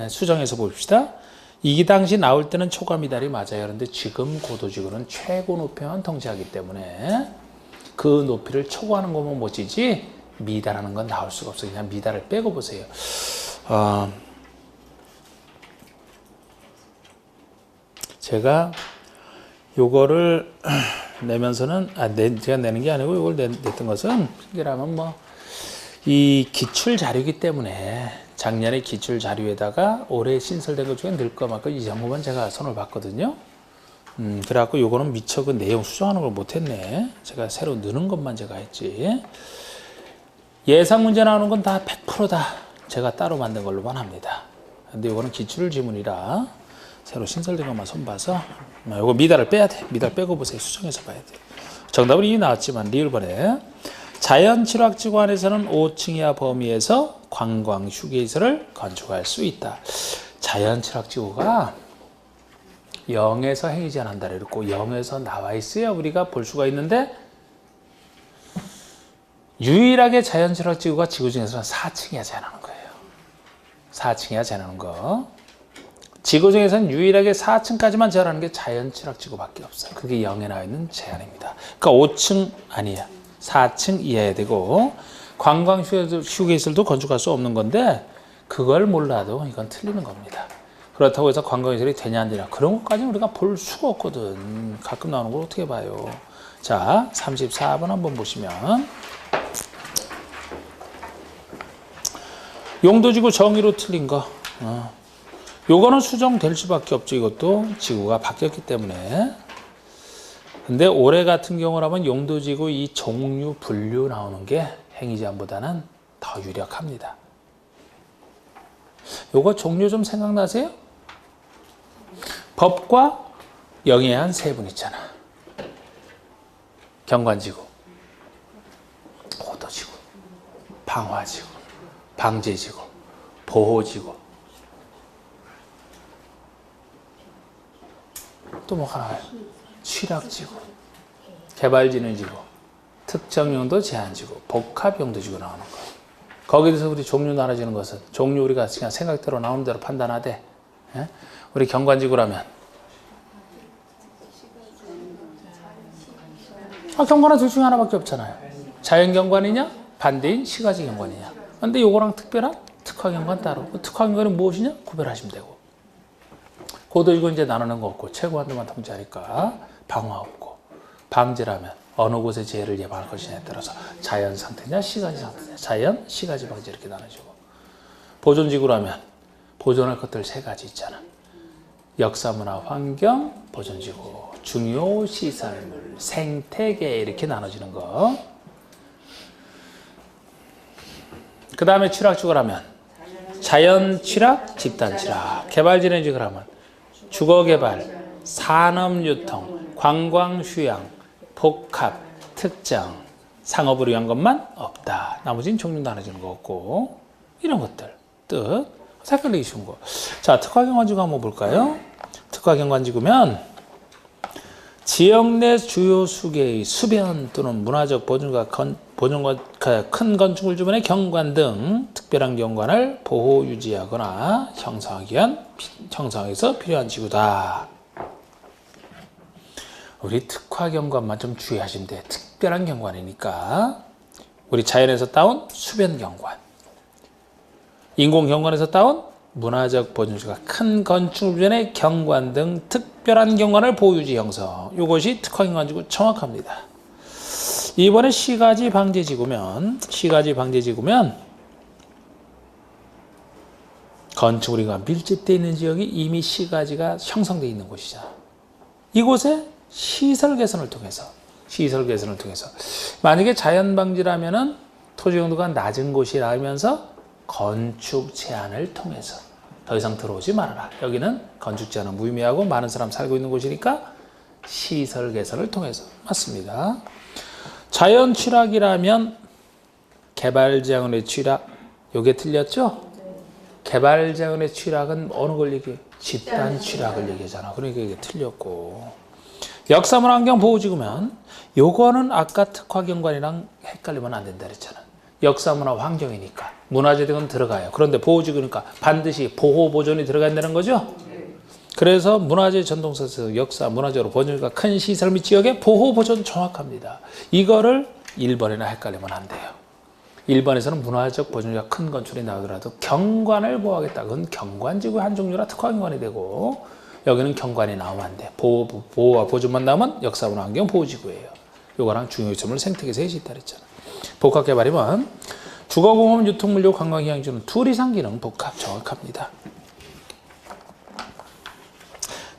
수정해서 봅시다. 이 당시 나올 때는 초과 미달이 맞아요. 그런데 지금 고도지구는 최고 높이만 통제하기 때문에 그 높이를 초과하는 것만 못지지 미달하는 건 나올 수가 없어요. 그냥 미달을 빼고 보세요. 제가 요거를 내면서는 제가 내는 게 아니고 이걸 냈던 것은 이라면 이 기출 자료이기 때문에 작년에 기출 자료에다가 올해 신설된 것 중에 넣을 거 맞고 이 정도만 제가 손을 봤거든요. 그래갖고 요거는 미처 그 내용 수정하는 걸 못했네. 제가 새로 넣는 것만 제가 했지. 예상 문제 나오는 건 다 100%다. 제가 따로 만든 걸로만 합니다. 근데 이거는 기출 지문이라 새로 신설된 것만 손봐서 이거 미달을 빼야 돼. 미달 빼고 보세요. 수정해서 봐야 돼. 정답은 이미 나왔지만 리을번에 자연 취락지구 안에서는 5층 이하 범위에서 관광 휴게시설을 건축할 수 있다. 자연 취락지구가 0에서 행위 제한한다 그랬고 0에서 나와 있어야 우리가 볼 수가 있는데 유일하게 자연 취락지구가 지구 중에서는 4층 이하 제한하는 거예요. 4층 이하 제한하는 거. 지구 중에서는 유일하게 4층까지만 제한하는 게 자연 취락지구밖에 없어요. 그게 0에 나와 있는 제한입니다. 그러니까 5층 아니야. 4층 이하야 되고 관광 휴게시설도 건축할 수 없는 건데 그걸 몰라도 이건 틀리는 겁니다. 그렇다고 해서 관광시설이 되냐 안 되냐 그런 것까지는 우리가 볼 수가 없거든. 가끔 나오는 걸 어떻게 봐요. 자, 34번 한번 보시면 용도지구 정의로 틀린 거. 요거는 수정될 수밖에 없죠. 이것도 지구가 바뀌었기 때문에. 근데 올해 같은 경우라면 용도지구 이 종류, 분류 나오는 게 행위제한보다는 더 유력합니다. 요거 종류 좀 생각나세요? 법과 영해한 세 분 있잖아. 경관지구, 호도지구, 방화지구, 방제지구, 보호지구. 또 뭐 하나 취락지구, 개발진흥지구, 특정용도 제한지구, 복합용도지구 나오는 거. 거기에서 우리 종류 나눠지는 것은 종류 우리가 그냥 생각대로 나오는 대로 판단하되, 예? 우리 경관지구라면 경관은 둘 중에 하나밖에 없잖아요. 자연경관이냐 반대인 시가지 경관이냐. 근데 요거랑 특별한 특화경관 따로. 특화경관은 무엇이냐 구별하시면 되고, 고도지구 이제 나누는 거 없고 최고 한도만 통제하니까 방화 없고, 방제라면 어느 곳에 재해를 예방할 것이냐에 따라서 자연 상태냐 시가지 상태냐, 자연 시가지 방제 이렇게 나눠지고, 보존지구라면 보존할 것들 세 가지 있잖아. 역사문화 환경 보존지구, 중요 시설물 생태계 이렇게 나눠지는 거. 그 다음에 취락지구라면 자연 취락, 집단 취락, 개발진흥지구라면 주거개발, 산업유통, 관광휴양, 복합, 특정, 상업을 위한 것만 없다. 나머지는 종류 나눠지는 거 없고, 이런 것들 뜻 헷갈리기 쉬운 거. 자, 특화경관지구 한번 볼까요? 특화경관지구면 지역 내 주요 수계의 수변 또는 문화적 보존과 큰 건축물 주변의 경관 등 특별한 경관을 보호 유지하거나 형성하기 위한 형성에서 필요한 지구다. 우리 특화경관만 좀 주의하시면 돼. 특별한 경관이니까. 우리 자연에서 따온 수변 경관, 인공 경관에서 따온 문화적 보존수가 큰 건축물 주변의 경관 등 특별한 경관을 보유지 형성. 이것이 특화경관지구 정확합니다. 이번에 시가지 방제지구면 건축물과 밀집되어 있는 지역이 이미 시가지가 형성되어 있는 곳이잖아. 이곳에 시설 개선을 통해서 만약에 자연 방지라면은 토지 용도가 낮은 곳이라면서 건축 제한을 통해서 더 이상 들어오지 말아라. 여기는 건축 제한은 무의미하고 많은 사람 살고 있는 곳이니까 시설 개선을 통해서. 맞습니다. 자연 취락이라면 개발자원의 취락, 요게 틀렸죠? 개발자원의 취락은 어느 걸 얘기해? 집단 취락을 얘기하잖아. 그러니까 이게 틀렸고, 역사문화 환경 보호지구면 요거는 아까 특화경관이랑 헷갈리면 안 된다 그랬잖아. 역사문화 환경이니까 문화재 등은 들어가요. 그런데 보호지구니까 반드시 보호 보존이 들어간다는 거죠. 그래서 문화재 전동사에서 역사 문화재로 보존과 큰 시설 및 지역의 보호 보존 정확합니다. 이거를 1번이나 헷갈리면 안 돼요. 1번에서는 문화적 보존과 큰 건축이 나오더라도 경관을 보호하겠다. 그건 경관지구 한 종류라 특화경관이 되고, 여기는 경관이 나오면 안 돼. 보호와 보존만 나오면 역사문화 환경 보호지구예요. 요거랑 중요점을 생태계에서 해서 있다 그랬잖아. 복합개발이면 주거공업, 유통물류, 관광휴양지는 둘 이상 기능 복합 정확합니다.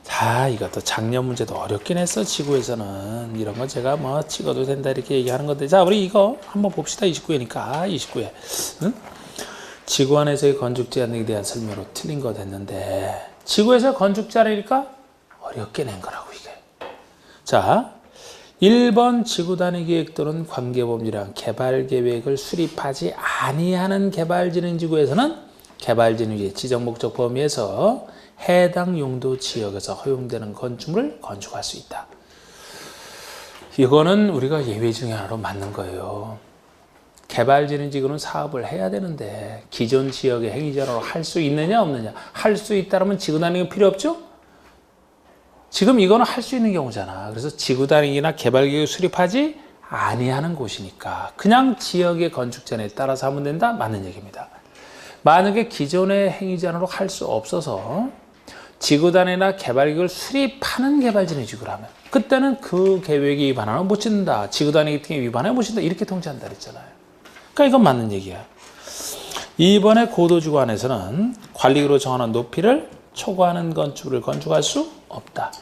자, 이것도 작년 문제도 어렵긴 했어. 지구에서는 이런 거 제가 뭐 찍어도 된다 이렇게 얘기하는 건데, 자, 우리 이거 한번 봅시다. 29회니까 29회. 응? 지구 안에서의 건축 제한에 대한 설명으로 틀린 거 됐는데, 지구에서 건축 제한이니까 어렵게 낸 거라고 이게. 자, 1번 지구 단위 계획 또는 관계법률이랑 개발 계획을 수립하지 아니하는 개발진흥지구에서는 개발진흥지의 지정 목적 범위에서 해당 용도 지역에서 허용되는 건축물을 건축할 수 있다. 이거는 우리가 예외 중에 하나로 맞는 거예요. 개발진흥지구는 사업을 해야 되는데 기존 지역의 행위자로 할 수 있느냐 없느냐. 할 수 있다면 지구 단위가 필요 없죠? 지금 이거는 할 수 있는 경우잖아. 그래서 지구 단위나 개발 계획을 수립하지 아니하는 곳이니까 그냥 지역의 건축 제한에 따라서 하면 된다. 맞는 얘기입니다. 만약에 기존의 행위 제한으로 할 수 없어서 지구단위나 개발계획을 수립하는 개발진이 지구를 하면 그때는 그 계획에 위반하면 못 짓는다. 지구단위 같은 게 위반하면 못 짓는다. 이렇게 통지한다 그랬잖아요. 그러니까 이건 맞는 얘기야. 이번에 고도지구안에서는 관리구로 정하는 높이를 초과하는 건축을 건축할 수 없다.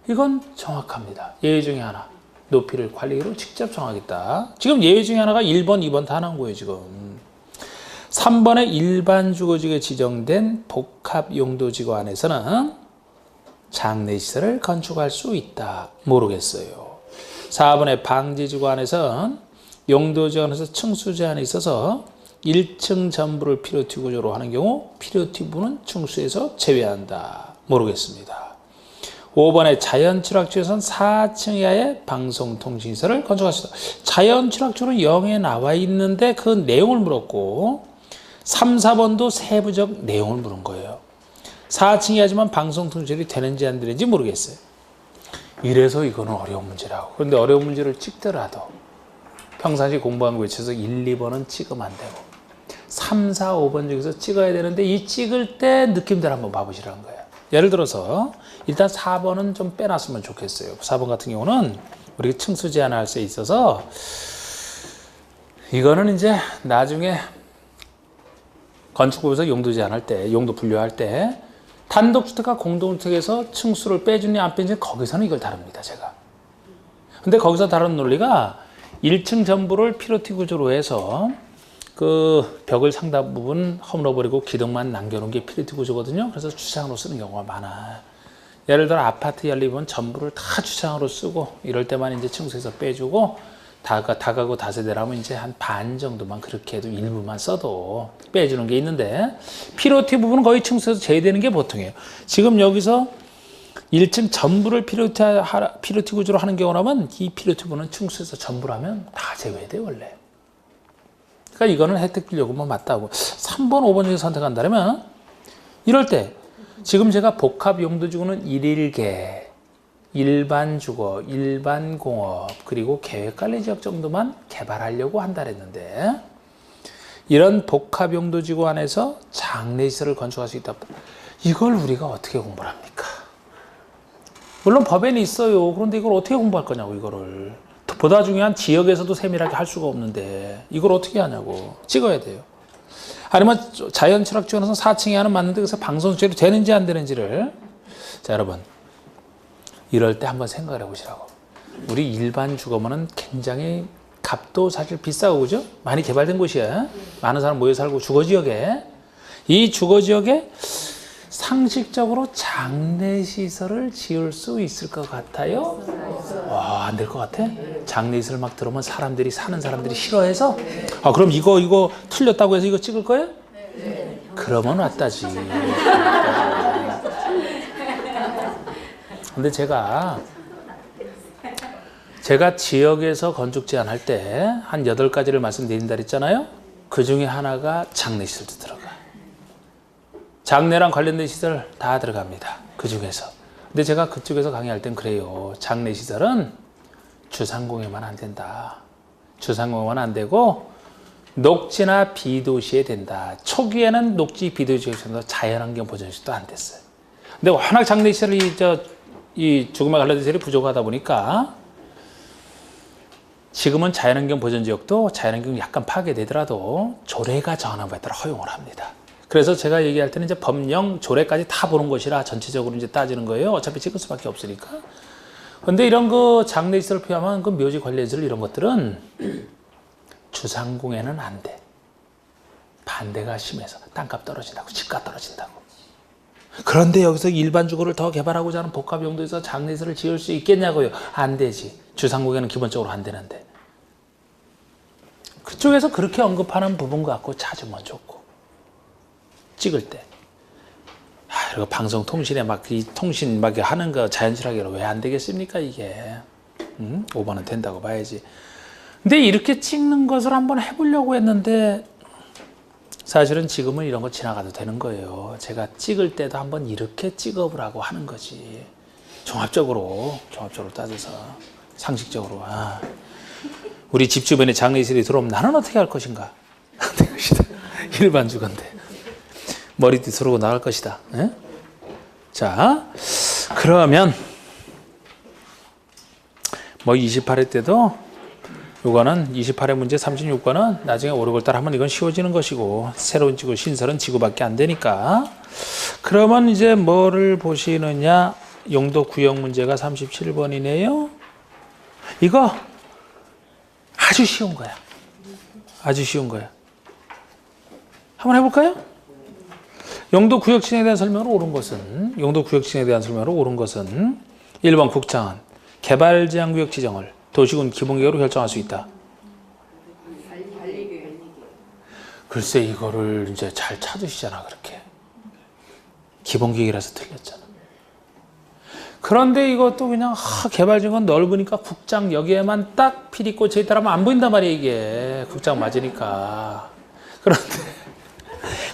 이건 정확합니다. 예외 중에 하나. 높이를 관리구로 직접 정하겠다. 지금 예외 중에 하나가 1번, 2번 다 나온 거예요, 지금. 3번의 일반 주거지구에 지정된 복합용도지구 안에서는 장례시설을 건축할 수 있다. 모르겠어요. 4번의 방지지구 안에서는 용도지구 안에서 층수 제한이 있어서 1층 전부를 피로티 구조로 하는 경우 피로티 부분은 층수에서 제외한다. 모르겠습니다. 5번의 자연취락지에서는 4층 이하의 방송통신시설을 건축할 수 있다. 자연취락지는 0에 나와 있는데 그 내용을 물었고 3, 4번도 세부적 내용을 물은 거예요. 4층 이하지만 방송통신이 되는지 안 되는지 모르겠어요. 이래서 이거는 어려운 문제라고. 그런데 어려운 문제를 찍더라도 평상시 공부한 거 외쳐서 1, 2번은 찍으면 안 되고 3, 4, 5번 중에서 찍어야 되는데 이 찍을 때 느낌대로 한번 봐보시라는 거예요. 예를 들어서 일단 4번은 좀 빼놨으면 좋겠어요. 4번 같은 경우는 우리가 층수 제한할 수 있어서 이거는 이제 나중에 건축법에서 용도 제한할 때, 용도 분류할 때 단독주택과 공동주택에서 층수를 빼주니 안 빼주니 거기서는 이걸 다룹니다, 제가. 근데 거기서 다루는 논리가 1층 전부를 피로티 구조로 해서 그 벽을 상당 부분 허물어버리고 기둥만 남겨놓은 게 피로티 구조거든요. 그래서 주차장으로 쓰는 경우가 많아. 예를 들어 아파트 연립은 전부를 다 주차장으로 쓰고 이럴 때만 이제 층수에서 빼주고 다가구 다세대라면 이제 한 반 정도만 그렇게 해도 일부만 써도 빼주는 게 있는데 피로티 부분은 거의 층수에서 제외되는 게 보통이에요. 지금 여기서 1층 전부를 피로티 구조로 하는 경우라면 이 피로티 부분은 층수에서 전부로 하면 다 제외돼요, 원래. 그러니까 이거는 혜택 주려고만 맞다고. 3번, 5번 중에 선택한다면 이럴 때 지금 제가 복합용도지구는 일일계, 일반 주거, 일반 공업, 그리고 계획관리지역 정도만 개발하려고 한다 그랬는데 이런 복합용도지구 안에서 장례시설을 건축할 수 있다. 이걸 우리가 어떻게 공부를 합니까? 물론 법에는 있어요. 그런데 이걸 어떻게 공부할 거냐고, 이거를. 보다 중요한 지역에서도 세밀하게 할 수가 없는데 이걸 어떻게 하냐고. 찍어야 돼요. 아니면 자연철학지원에서 4층에 하는 맞는데 그래서 방송제로 되는지 안 되는지를. 자, 여러분. 이럴 때 한번 생각을 해보시라고. 우리 일반 주거면은 굉장히 값도 사실 비싸고, 그죠? 많이 개발된 곳이야. 많은 사람 모여 살고 주거지역에. 이 주거지역에 상식적으로 장례시설을 지을 수 있을 것 같아요? 와, 안 될 것 같아? 장례시설 막 들어오면 사람들이, 사는 사람들이 싫어해서? 아, 그럼 이거 틀렸다고 해서 이거 찍을 거예요? 그러면 왔다지. 근데 제가 지역에서 건축 제안할 때 한 8가지를 말씀드린다 그랬잖아요. 그 중에 하나가 장례시설도 들어가. 장례랑 관련된 시설 다 들어갑니다. 그 중에서. 근데 제가 그쪽에서 강의할 땐 그래요. 장례시설은 주상공예만 안 된다. 주상공예만 안 되고 녹지나 비도시에 된다. 초기에는 녹지 비도시에서 자연환경 보전시설도 안 됐어요. 근데 워낙 장례시설이 이 죽음과 관련된 시설이 부족하다 보니까 지금은 자연환경 보전지역도 자연환경이 약간 파괴되더라도 조례가 정하는 바에 따라 허용을 합니다. 그래서 제가 얘기할 때는 이제 법령, 조례까지 다 보는 것이라 전체적으로 이제 따지는 거예요. 어차피 찍을 수밖에 없으니까. 근데 이런 그 장례시설 포함한 그 묘지 관리시설 이런 것들은 주상공예는 안 돼. 반대가 심해서 땅값 떨어진다고, 집값 떨어진다고. 그런데 여기서 일반 주거를 더 개발하고자 하는 복합용도에서 장례시설을 지을 수 있겠냐고요. 안 되지. 주상공예는 기본적으로 안 되는데. 그쪽에서 그렇게 언급하는 부분 갖고 찾으면 좋고. 찍을 때. 그리고 방송 통신에 이 통신 하는 거 자연스럽게 왜 안 되겠습니까, 이게. 5번은 된다고 봐야지. 근데 이렇게 찍는 것을 한번 해보려고 했는데 사실은 지금은 이런 거 지나가도 되는 거예요. 제가 찍을 때도 한번 이렇게 찍어보라고 하는 거지. 종합적으로 따져서 상식적으로. 우리 집 주변에 장례시설이 들어오면 나는 어떻게 할 것인가? 안 될 것이다. 일반 주건데 머리띠 서르고 나갈 것이다. 에? 자, 그러면 뭐 28회 때도 요거는 28회 문제 36번은 나중에 5, 6월 달 하면 이건 쉬워지는 것이고 새로운 지구 신설은 지구밖에 안 되니까 그러면 이제 뭐를 보시느냐 용도 구역 문제가 37번이네요. 이거 아주 쉬운 거야. 아주 쉬운 거야. 한번 해볼까요? 용도 구역 칭에 대한 설명으로 옳은 것은 용도 구역 칭에 대한 설명으로 옳은 것은 1번 국장은 개발 제한 구역 지정을 도시군 기본계획으로 결정할 수 있다. 글쎄 이거를 이제 잘 찾으시잖아 그렇게. 기본계획이라서 틀렸잖아. 그런데 이것도 그냥 개발지구는 넓으니까 국장 여기에만 딱 필이 꽂혀 있다라면 안 보인단 말이야 이게. 국장 맞으니까. 그런데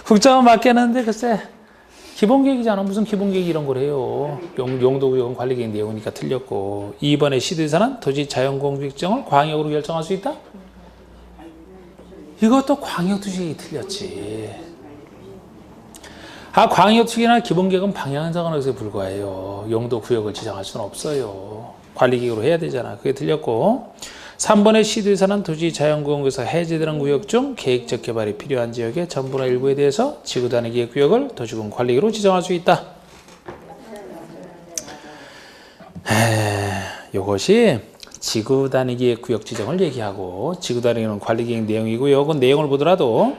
국장은 맞겠는데 글쎄 기본계획이잖아. 무슨 기본계획 이런 걸 해요. 용도구역은 관리계획 내용이니까 틀렸고 2번의 시도의사는 도시 자연공유지정을 광역으로 결정할 수 있다? 이것도 광역도시계획이 틀렸지. 광역도시계획이나 기본계획은 방향정하는 불과해요. 용도구역을 지정할 수는 없어요. 관리계획으로 해야 되잖아. 그게 틀렸고 3번의 시도의사는 도시 자연공원에서 해제되는 구역 중 계획적 개발이 필요한 지역의 전부나 일부에 대해서 지구단위 계획구역을 도시군 관리계획으로 지정할 수 있다. 이것이 지구단위 계획구역 지정을 얘기하고 지구단위는 관리계획 내용이고요. 그 내용을 보더라도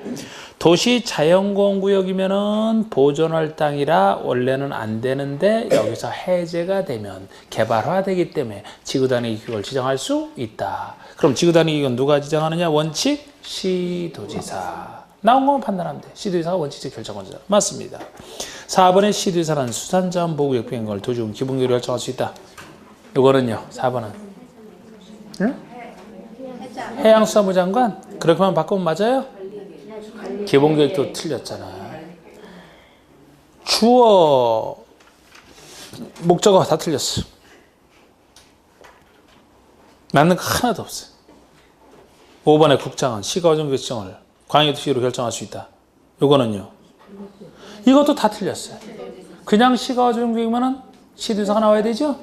도시 자연공원구역이면은 보존할 땅이라 원래는 안 되는데 여기서 해제가 되면 개발화되기 때문에 지구단위 계획을 지정할 수 있다. 그럼 지구단위 계획은 누가 지정하느냐? 원칙 시도지사. 나온 것만 판단하면 돼. 시도지사가 원칙적 결정권자다. 맞습니다. 4번의 시도지사는 수산자원 보호구역 변경을 도시군 기본계획으로 결정할 수 있다. 이거는요. 4번은 응? 해양수산부 장관? 그렇게만 바꾸면 맞아요? 기본계획도 틀렸잖아. 주어, 목적어 다 틀렸어. 맞는 거 하나도 없어. 5번의 국장은 시가조정 결정을 광역도시로 결정할 수 있다. 요거는요. 이것도 다 틀렸어요. 그냥 시가조정 계획이면은 시도지사가 나와야 되죠?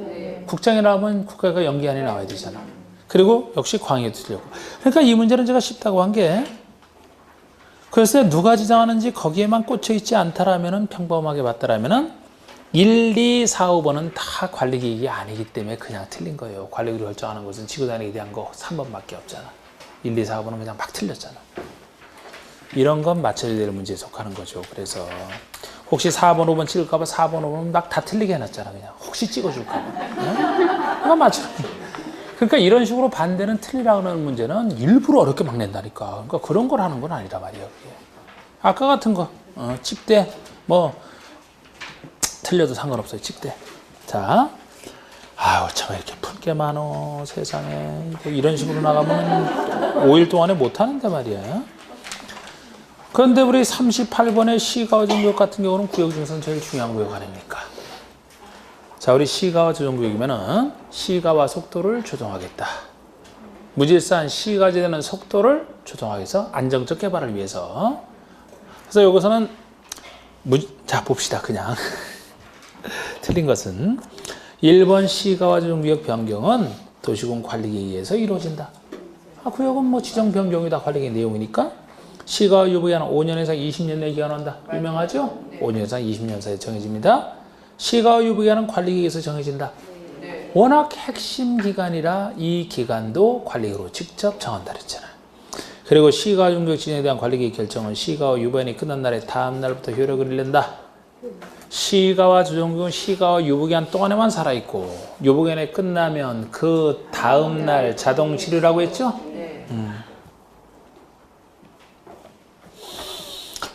국장이 나오면 국가가 연기안이 나와야 되잖아. 그리고 역시 광역도 틀렸고. 그러니까 이 문제는 제가 쉽다고 한 게 글쎄 누가 지정하는지 거기에만 꽂혀 있지 않다라면은 평범하게 봤다라면은 1, 2, 4, 5번은 다 관리계획이 아니기 때문에 그냥 틀린 거예요. 관리계획으로 결정하는 것은 지구단위에 대한 거 3번밖에 없잖아. 1, 2, 4, 5번은 그냥 막 틀렸잖아. 이런 건 맞춰야 될 문제에 속하는 거죠. 그래서 혹시 4번, 5번 찍을까 봐 4번, 5번 막 다 틀리게 해놨잖아. 그냥 혹시 찍어줄까 봐. 응? 이거 맞춰. 그러니까 이런 식으로 반대는 틀리라고 하는 문제는 일부러 어렵게 막 낸다니까. 그러니까 그런 걸 하는 건 아니란 말이에요. 그게. 아까 같은 거, 찍대, 뭐, 틀려도 상관없어요. 찍대. 자, 아유, 참, 이렇게 풀 게 많어. 세상에. 이런 식으로 나가면 5일 동안에 못 하는데 말이야. 그런데 우리 38번의 시가조정구역 같은 경우는 구역 중에서는 제일 중요한 구역 아닙니까? 자, 우리 시가와 조정구역이면은 시가와 속도를 조정하겠다. 무질서한 시가 제되는 속도를 조정하기 위해서 안정적 개발을 위해서. 그래서 여기서는 자 봅시다. 그냥 틀린 것은 1번 시가와 조정구역 변경은 도시군 관리계획에 의해서 이루어진다. 구역은 뭐 지정 변경이다. 관리계획 내용이니까. 시가와 유보기한은 5년에서 20년 내에 기한한다. 유명하죠? 5년에서 20년 사이에 정해집니다. 시가와 유보기한은 관리계획에서 정해진다. 워낙 핵심 기간이라 이 기간도 관리계획으로 직접 정한다 그랬잖아요. 그리고 시가와 조정구역 진행에 대한 관리계획 결정은 시가와 유보기한이 끝난 날의 다음 날부터 효력을 잃는다. 시가와 조정구역은 시가와 유보기한 동안에만 살아있고 유보기한이 끝나면 그 다음 날 자동 실효라고 했죠?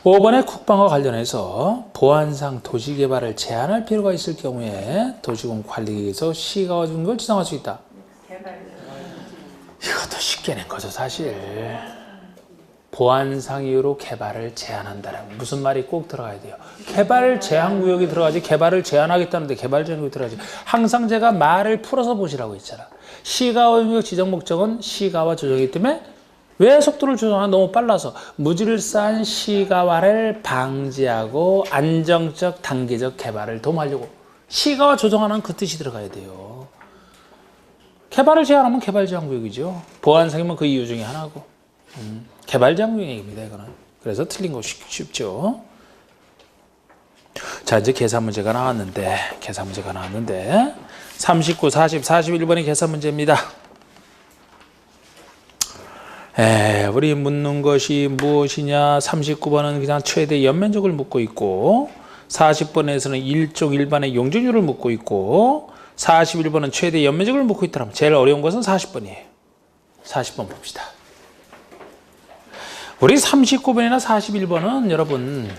5번의 국방과 관련해서 보안상 도시개발을 제한할 필요가 있을 경우에 도시군 관리계획에서 시가와 조정구역을 지정할 수 있다. 이것도 쉽게 낸 거죠 사실. 보안상 이유로 개발을 제한한다는 무슨 말이 꼭 들어가야 돼요. 개발 제한 구역이 들어가지 개발을 제한하겠다는데 개발 제한 구역이 들어가지. 항상 제가 말을 풀어서 보시라고 했잖아. 시가와 조정구역 지정 목적은 시가와 조정이기 때문에 왜 속도를 조정하나? 너무 빨라서. 무질서한 시가화를 방지하고 안정적 단계적 개발을 도모하려고. 시가화 조정하는 그 뜻이 들어가야 돼요. 개발을 제한하면 개발 제한 구역이죠. 보안 상이면 그 이유 중에 하나고. 개발 제한 구역입니다, 이거는. 그래서 틀린 거 쉽죠. 자, 이제 계산 문제가 나왔는데 39, 40, 41번이 계산 문제입니다. 우리 묻는 것이 무엇이냐? 39번은 그냥 최대 연면적을 묻고 있고, 40번에서는 일종 일반의 용적률을 묻고 있고, 41번은 최대 연면적을 묻고 있더라면 제일 어려운 것은 40번이에요. 40번 봅시다. 우리 39번이나 41번은 여러분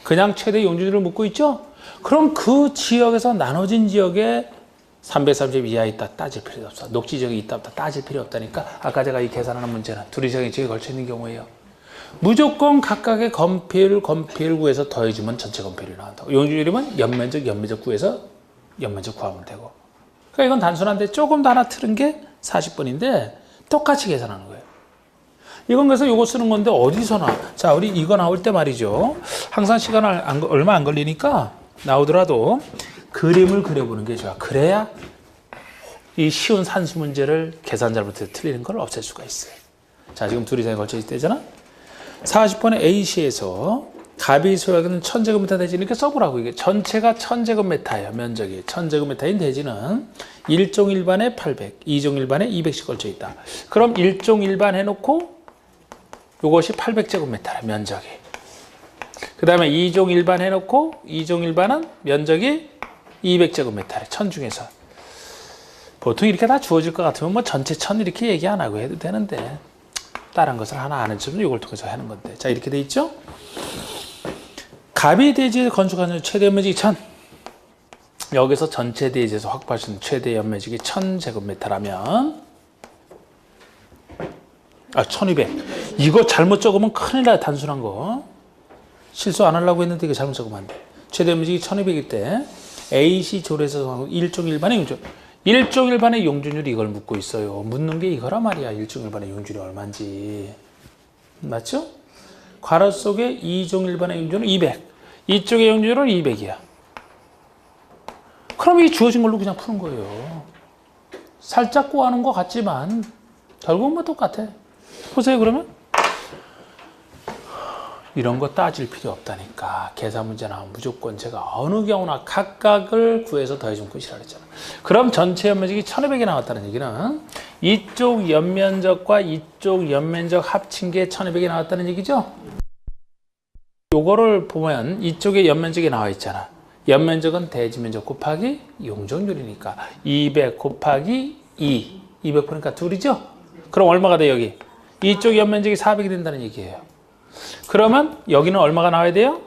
그냥 최대 용적률을 묻고 있죠? 그럼 그 지역에서 나눠진 지역에 330 이하에 있다 따질 필요도 없어. 녹지 지역이 있다 없다 따질 필요 없다니까. 아까 제가 이 계산하는 문제는 둘 이상의 지역에 걸쳐 있는 경우에요. 무조건 각각의 건폐율 구해서 더해주면 전체 건폐율이 나온다고. 용적률이면 연면적 구해서 연면적 구하면 되고. 그러니까 이건 단순한데 조금 더 하나 틀은 게 40번인데 똑같이 계산하는 거예요. 이건 그래서 요거 쓰는 건데 어디서나. 자, 우리 이거 나올 때 말이죠. 항상 시간 얼마 안 걸리니까 나오더라도 그림을 그려보는 게 좋아. 그래야 이 쉬운 산수 문제를 계산 잘못해서 틀리는 걸 없앨 수가 있어요. 자, 지금 둘 이상에 걸쳐 있대잖아. 40번의 A시에서 값이 소요하는 1000제곱미터 대지니까 써보라고. 이게 전체가 1000제곱미터예요. 면적이 1000제곱미터인 대지는 1종 일반에 800, 2종 일반에 200씩 걸쳐 있다. 그럼 1종 일반 해놓고 이것이 800제곱미터래, 면적이. 그 다음에 2종 일반 해놓고 2종 일반은 면적이 200제곱미터래, 1000 중에서. 보통 이렇게 다 주어질 것 같으면 뭐 전체 1000 이렇게 얘기 안 하고 해도 되는데, 다른 것을 하나 아는 점은 이걸 통해서 하는 건데. 자, 이렇게 돼 있죠? 갑이 대지에 건축하는 최대 연면적이 1000. 여기서 전체 대지에서 확보할 수 있는 최대 연면적이 1000제곱미터라면 1200. 이거 잘못 적으면 큰일 나요. 단순한 거. 실수 안 하려고 했는데 이거 잘못 적으면 안 돼. 최대 연면적이 1200일 때 AC 조례에서 일종 일반의 용적. 일종 일반의 용적률이 이걸 묻고 있어요. 묻는 게 이거란 말이야. 일종 일반의 용적률이 얼마인지. 맞죠? 괄호 속에 2종 일반의 용적률은 200. 이쪽의 용적률은 200이야. 그럼 이 주어진 걸로 그냥 푸는 거예요. 살짝 꼬아놓은 것 같지만 결국은 뭐 똑같아. 보세요, 그러면. 이런 거 따질 필요 없다니까. 계산 문제 나오면 무조건 제가 어느 경우나 각각을 구해서 더해주면 끝이라 그랬잖아. 그럼 전체 연면적이 1200이 나왔다는 얘기는 이쪽 연면적과 이쪽 연면적 합친 게 1200이 나왔다는 얘기죠? 요거를 보면 이쪽에 연면적이 나와 있잖아. 연면적은 대지면적 곱하기 용적률이니까 200 곱하기 2. 200 보니까 둘이죠? 그럼 얼마가 돼, 여기? 이쪽 연면적이 400이 된다는 얘기예요. 그러면 여기는 얼마가 나와야 돼요?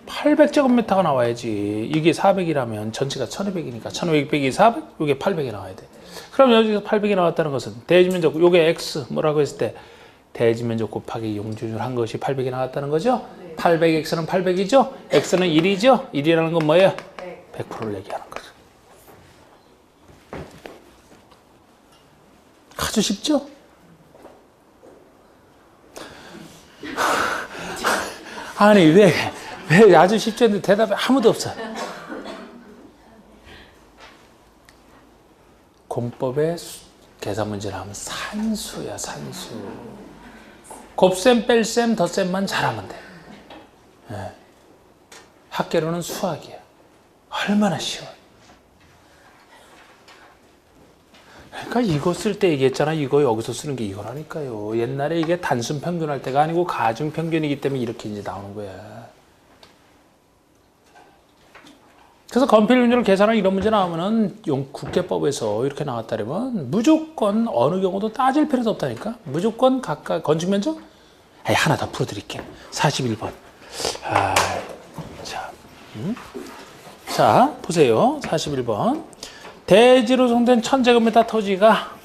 800제곱미터가 나와야지. 이게 400이라면 전체가 1200이니까 1200 빼기 400, 이게 800이 나와야 돼. 그럼 여기서 800이 나왔다는 것은 대지면적, 요게 X 뭐라고 했을 때 대지면적 곱하기 용적률 한 것이 800이 나왔다는 거죠? 800X는 800이죠? X는 1이죠? 1이라는 건 뭐예요? 100%를 얘기하는 거죠. 아주 쉽죠? 아니 왜 아주 쉽죠? 했는데 대답이 아무도 없어. 공법의 계산 문제 나오면 산수야, 산수. 곱셈, 뺄셈, 덧셈만 잘하면 돼. 네. 학계로는 수학이야. 얼마나 쉬워. 그러니까 이거 쓸 때 얘기했잖아. 이거 여기서 쓰는 게 이거라니까요. 옛날에 이게 단순 평균할 때가 아니고 가중 평균이기 때문에 이렇게 이제 나오는 거야. 그래서 건폐율률을 계산하는 이런 문제 나오면은 국계법에서 이렇게 나왔다면 무조건 어느 경우도 따질 필요도 없다니까. 무조건 각각 건축 면적? 하나 더 풀어드릴게. 41번. 자, 보세요. 41번. 대지로 정된 1000제곱미터 토지가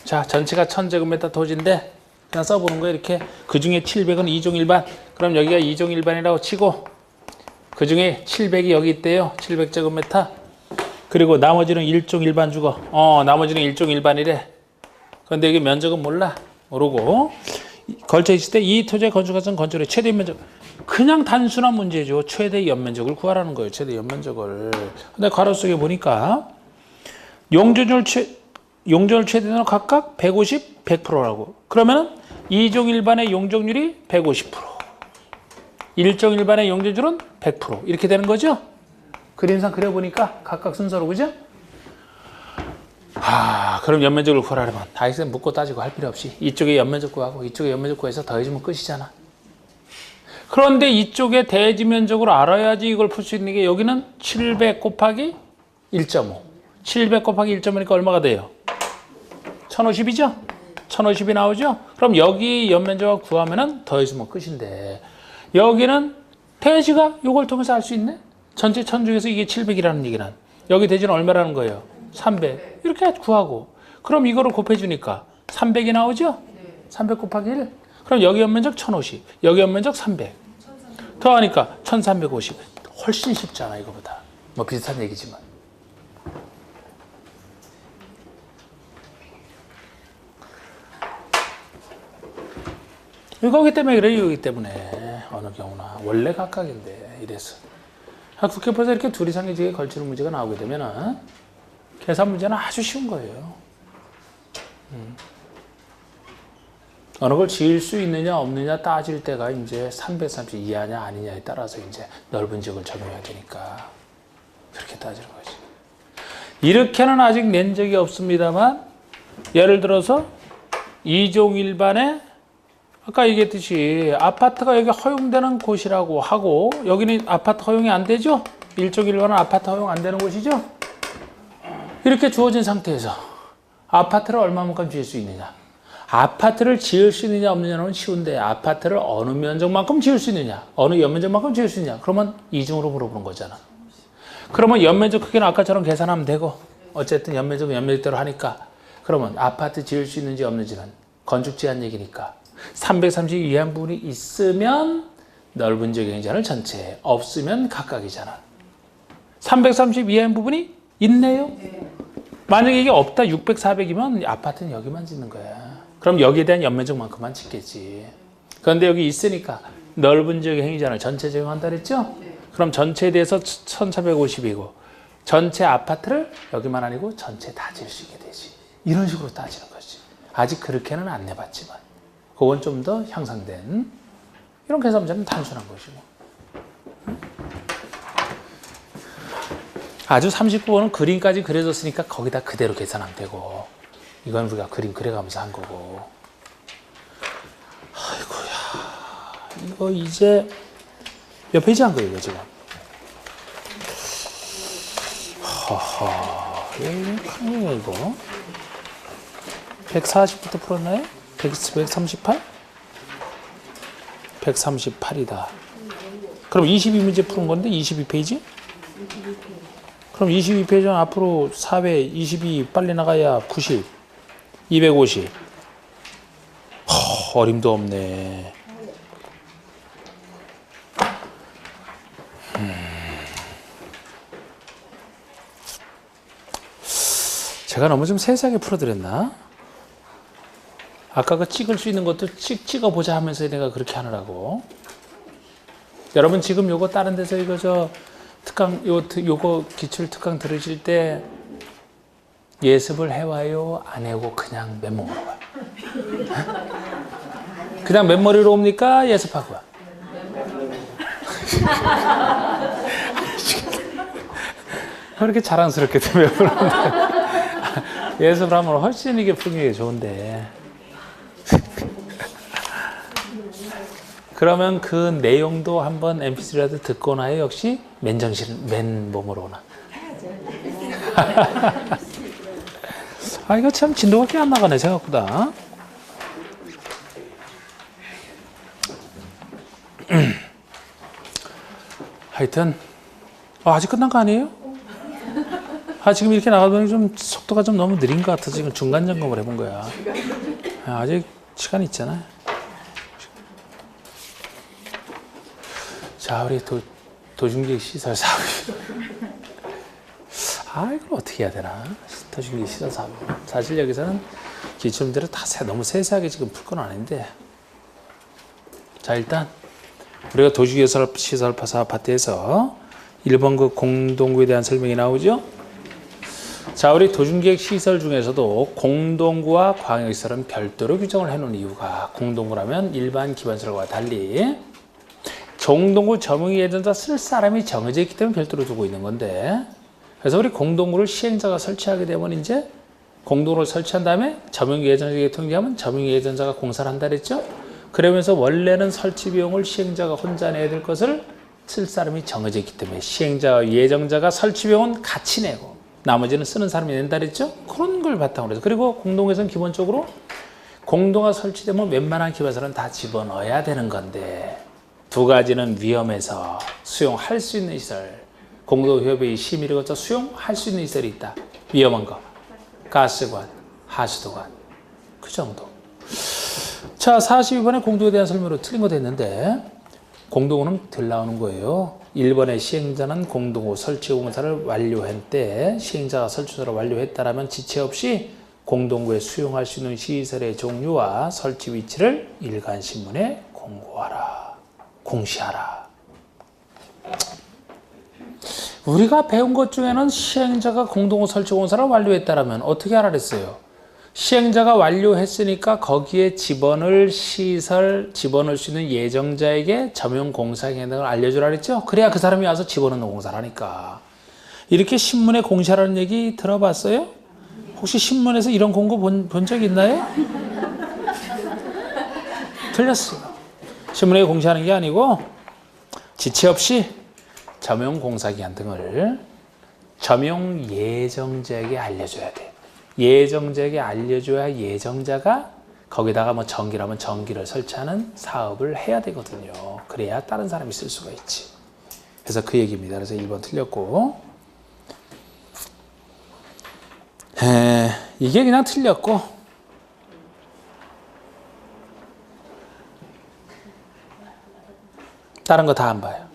자, 전체가 1000제곱미터 토지인데 그냥 써보는 거예요. 이렇게. 그 중에 700은 2종 일반. 그럼 여기가 2종 일반이라고 치고 그 중에 700이 여기 있대요. 700제곱미터. 그리고 나머지는 1종 일반 주고 나머지는 1종 일반이래. 그런데 이게 면적은 몰라. 모르고. 걸쳐 있을 때 이 토지의 건축가성 건축의 최대 면적. 그냥 단순한 문제죠. 최대 연면적을 구하라는 거예요. 최대 연면적을. 근데 가로 속에 보니까 용적률 최대는 각각 150, 100%라고. 그러면은 2종 일반의 용적률이 150%. 1종 일반의 용적률은 100%. 이렇게 되는 거죠? 그림상 그려보니까 각각 순서로, 그죠? 그럼 연면적을 구하려면 다이슨 묻고 따지고 할 필요 없이 이쪽에 연면적 구하고 이쪽에 연면적 구해서 더해주면 끝이잖아. 그런데 이쪽에 대지 면적으로 알아야지 이걸 풀 수 있는 게 여기는 700 곱하기 1.5. 700 곱하기 1.5니까 얼마가 돼요? 1050이죠? 1050이 나오죠? 그럼 여기 연면적을 구하면은 더해주면 끝인데 여기는 대지가 이걸 통해서 알 수 있네? 전체 천 중에서 이게 700이라는 얘기는 여기 대지는 얼마라는 거예요? 300. 이렇게 구하고 그럼 이거를 곱해주니까 300이 나오죠? 300 곱하기 1. 그럼 여기 연면적 1050, 여기 연면적 300. 더하니까 1350. 훨씬 쉽잖아 이거보다. 뭐 비슷한 얘기지만. 이거기 때문에 그래요. 이거기 때문에 어느 경우나 원래 각각인데 이래서 국회법에서 이렇게 둘 이상의 지역에 걸치는 문제가 나오게 되면은 계산 문제는 아주 쉬운 거예요. 어느 걸 지을 수 있느냐 없느냐 따질 때가 이제 330 이하냐 아니냐에 따라서 이제 넓은 지역을 적용해야 되니까 그렇게 따지는 거지. 이렇게는 아직 낸 적이 없습니다만 예를 들어서 2종 일반에 아까 얘기했듯이 아파트가 여기 허용되는 곳이라고 하고 여기는 아파트 허용이 안 되죠? 1종 일반은 아파트 허용 안 되는 곳이죠? 이렇게 주어진 상태에서 아파트를 얼마만큼 지을 수 있느냐? 아파트를 지을 수 있느냐 없느냐는 쉬운데 아파트를 어느 면적만큼 지을 수 있느냐? 어느 연면적만큼 지을 수 있느냐? 그러면 이중으로 물어보는 거잖아. 그러면 연면적 크기는 아까처럼 계산하면 되고 어쨌든 연면적은 연면적대로 하니까 그러면 아파트 지을 수 있는지 없는지는 건축 제한 얘기니까 330 이하인 부분이 있으면 넓은 지역의 행자를 전체에 없으면 각각이잖아. 330 이하인 부분이 있네요. 만약에 이게 없다 600, 400이면 아파트는 여기만 짓는 거야. 그럼 여기에 대한 연면적만큼만 짓겠지. 그런데 여기 있으니까 넓은 지역의 행위자를 전체 적용한다 그랬죠? 그럼 전체에 대해서 1450이고 전체 아파트를 여기만 아니고 전체 다 지을 수 있게 되지. 이런 식으로 따지는 거지. 아직 그렇게는 안 내봤지만 그건 좀 더 향상된 이런 계산 문제는 단순한 것이고. 아주 39번은 그림까지 그려졌으니까 거기다 그대로 계산하면 되고 이건 우리가 그림 그려가면서 한 거고. 아이고야 이거 이제 몇 페이지 한 거예요 이거 지금? 허허 이거 큰일이야 이거. 140부터 풀었나요? 138? 138이다. 그럼 22문제 푸는 건데 22페이지? 그럼 22페이지는 앞으로 4회 22 빨리 나가야 90, 250. 어림도 없네. 제가 너무 좀 세세하게 풀어드렸나? 아까 그 찍을 수 있는 것도 찍어보자 하면서 내가 그렇게 하느라고. 여러분 지금 요거 다른 데서 이거 저 특강 요거 기출 특강 들으실 때 예습을 해와요? 안 해고 그냥 맨몸으로 와요? 그냥 맨머리로 옵니까? 예습하고 와? 그렇게 자랑스럽게 되면 예습을 하면 훨씬 이게 풀기 좋은데. 그러면 그 내용도 한번 mp3라도 듣고 나요? 역시 맨몸으로 오나? 아, 이거 참 진도가 꽤 안 나가네, 생각보다. 하여튼, 아직 끝난 거 아니에요? 지금 이렇게 나가더니 좀 속도가 좀 너무 느린 것 같아서 지금 중간 점검을 해본 거야. 아직 시간 있잖아요. 자, 우리 도중객 시설 사업. 이걸 어떻게 해야 되나? 도중기 시설 사업. 사실 여기서는 기출문제를 다 너무 세세하게 지금 풀 건 아닌데. 자, 일단 우리가 도시시설 사업 파트에서 1번 그 공동구에 대한 설명이 나오죠? 자, 우리 도중계획 시설 중에서도 공동구와 광역시설은 별도로 규정을 해놓은 이유가, 공동구라면 일반 기반시설과 달리 공동구 점용 예정자 쓸 사람이 정해져 있기 때문에 별도로 두고 있는 건데, 그래서 우리 공동구를 시행자가 설치하게 되면 이제 공동구를 설치한 다음에 점용 예정자에게 통지하면 점용 예정자가 공사를 한다 그랬죠? 그러면서 원래는 설치 비용을 시행자가 혼자 내야 될 것을 쓸 사람이 정해져 있기 때문에 시행자와 예정자가 설치 비용은 같이 내고 나머지는 쓰는 사람이 낸다 그랬죠? 그런 걸 바탕으로 해서. 그리고 공동구에서는 기본적으로 공동구가 설치되면 웬만한 기반시설은 다 집어넣어야 되는 건데, 두 가지는 위험해서 수용할 수 있는 시설, 공동협의회 심의를 거쳐 수용할 수 있는 시설이 있다. 위험한 거, 가스관, 하수도관, 그 정도. 자, 42번에 공동구에 대한 설명으로 틀린 거 됐는데, 공동구는 덜 나오는 거예요. 1번의 시행자는 공동구 설치 공사를 완료한 때 시행자가 설치소를 완료했다라면 지체 없이 공동구에 수용할 수 있는 시설의 종류와 설치 위치를 일간신문에 공고하라, 공시하라. 우리가 배운 것 중에는 시행자가 공동구 설치 공사를 완료했다라면 어떻게 하라 그랬어요? 시행자가 완료했으니까 거기에 집어넣을 시설, 집어넣을 수 있는 예정자에게 점용 공사 행위를 알려주라 그랬죠? 그래야 그 사람이 와서 집어넣는 공사를 하니까. 이렇게 신문에 공시하라는 얘기 들어봤어요? 혹시 신문에서 이런 공고 본 적 있나요? 틀렸어요. 신문에 공시하는 게 아니고 지체 없이 점용 공사기한 등을 점용 예정자에게 알려줘야 돼. 예정자에게 알려줘야 예정자가 거기다가 뭐 전기라면 전기를 설치하는 사업을 해야 되거든요. 그래야 다른 사람이 쓸 수가 있지. 그래서 그 얘기입니다. 그래서 1번 틀렸고, 이게 그냥 틀렸고, 다른 거 다 안 봐요.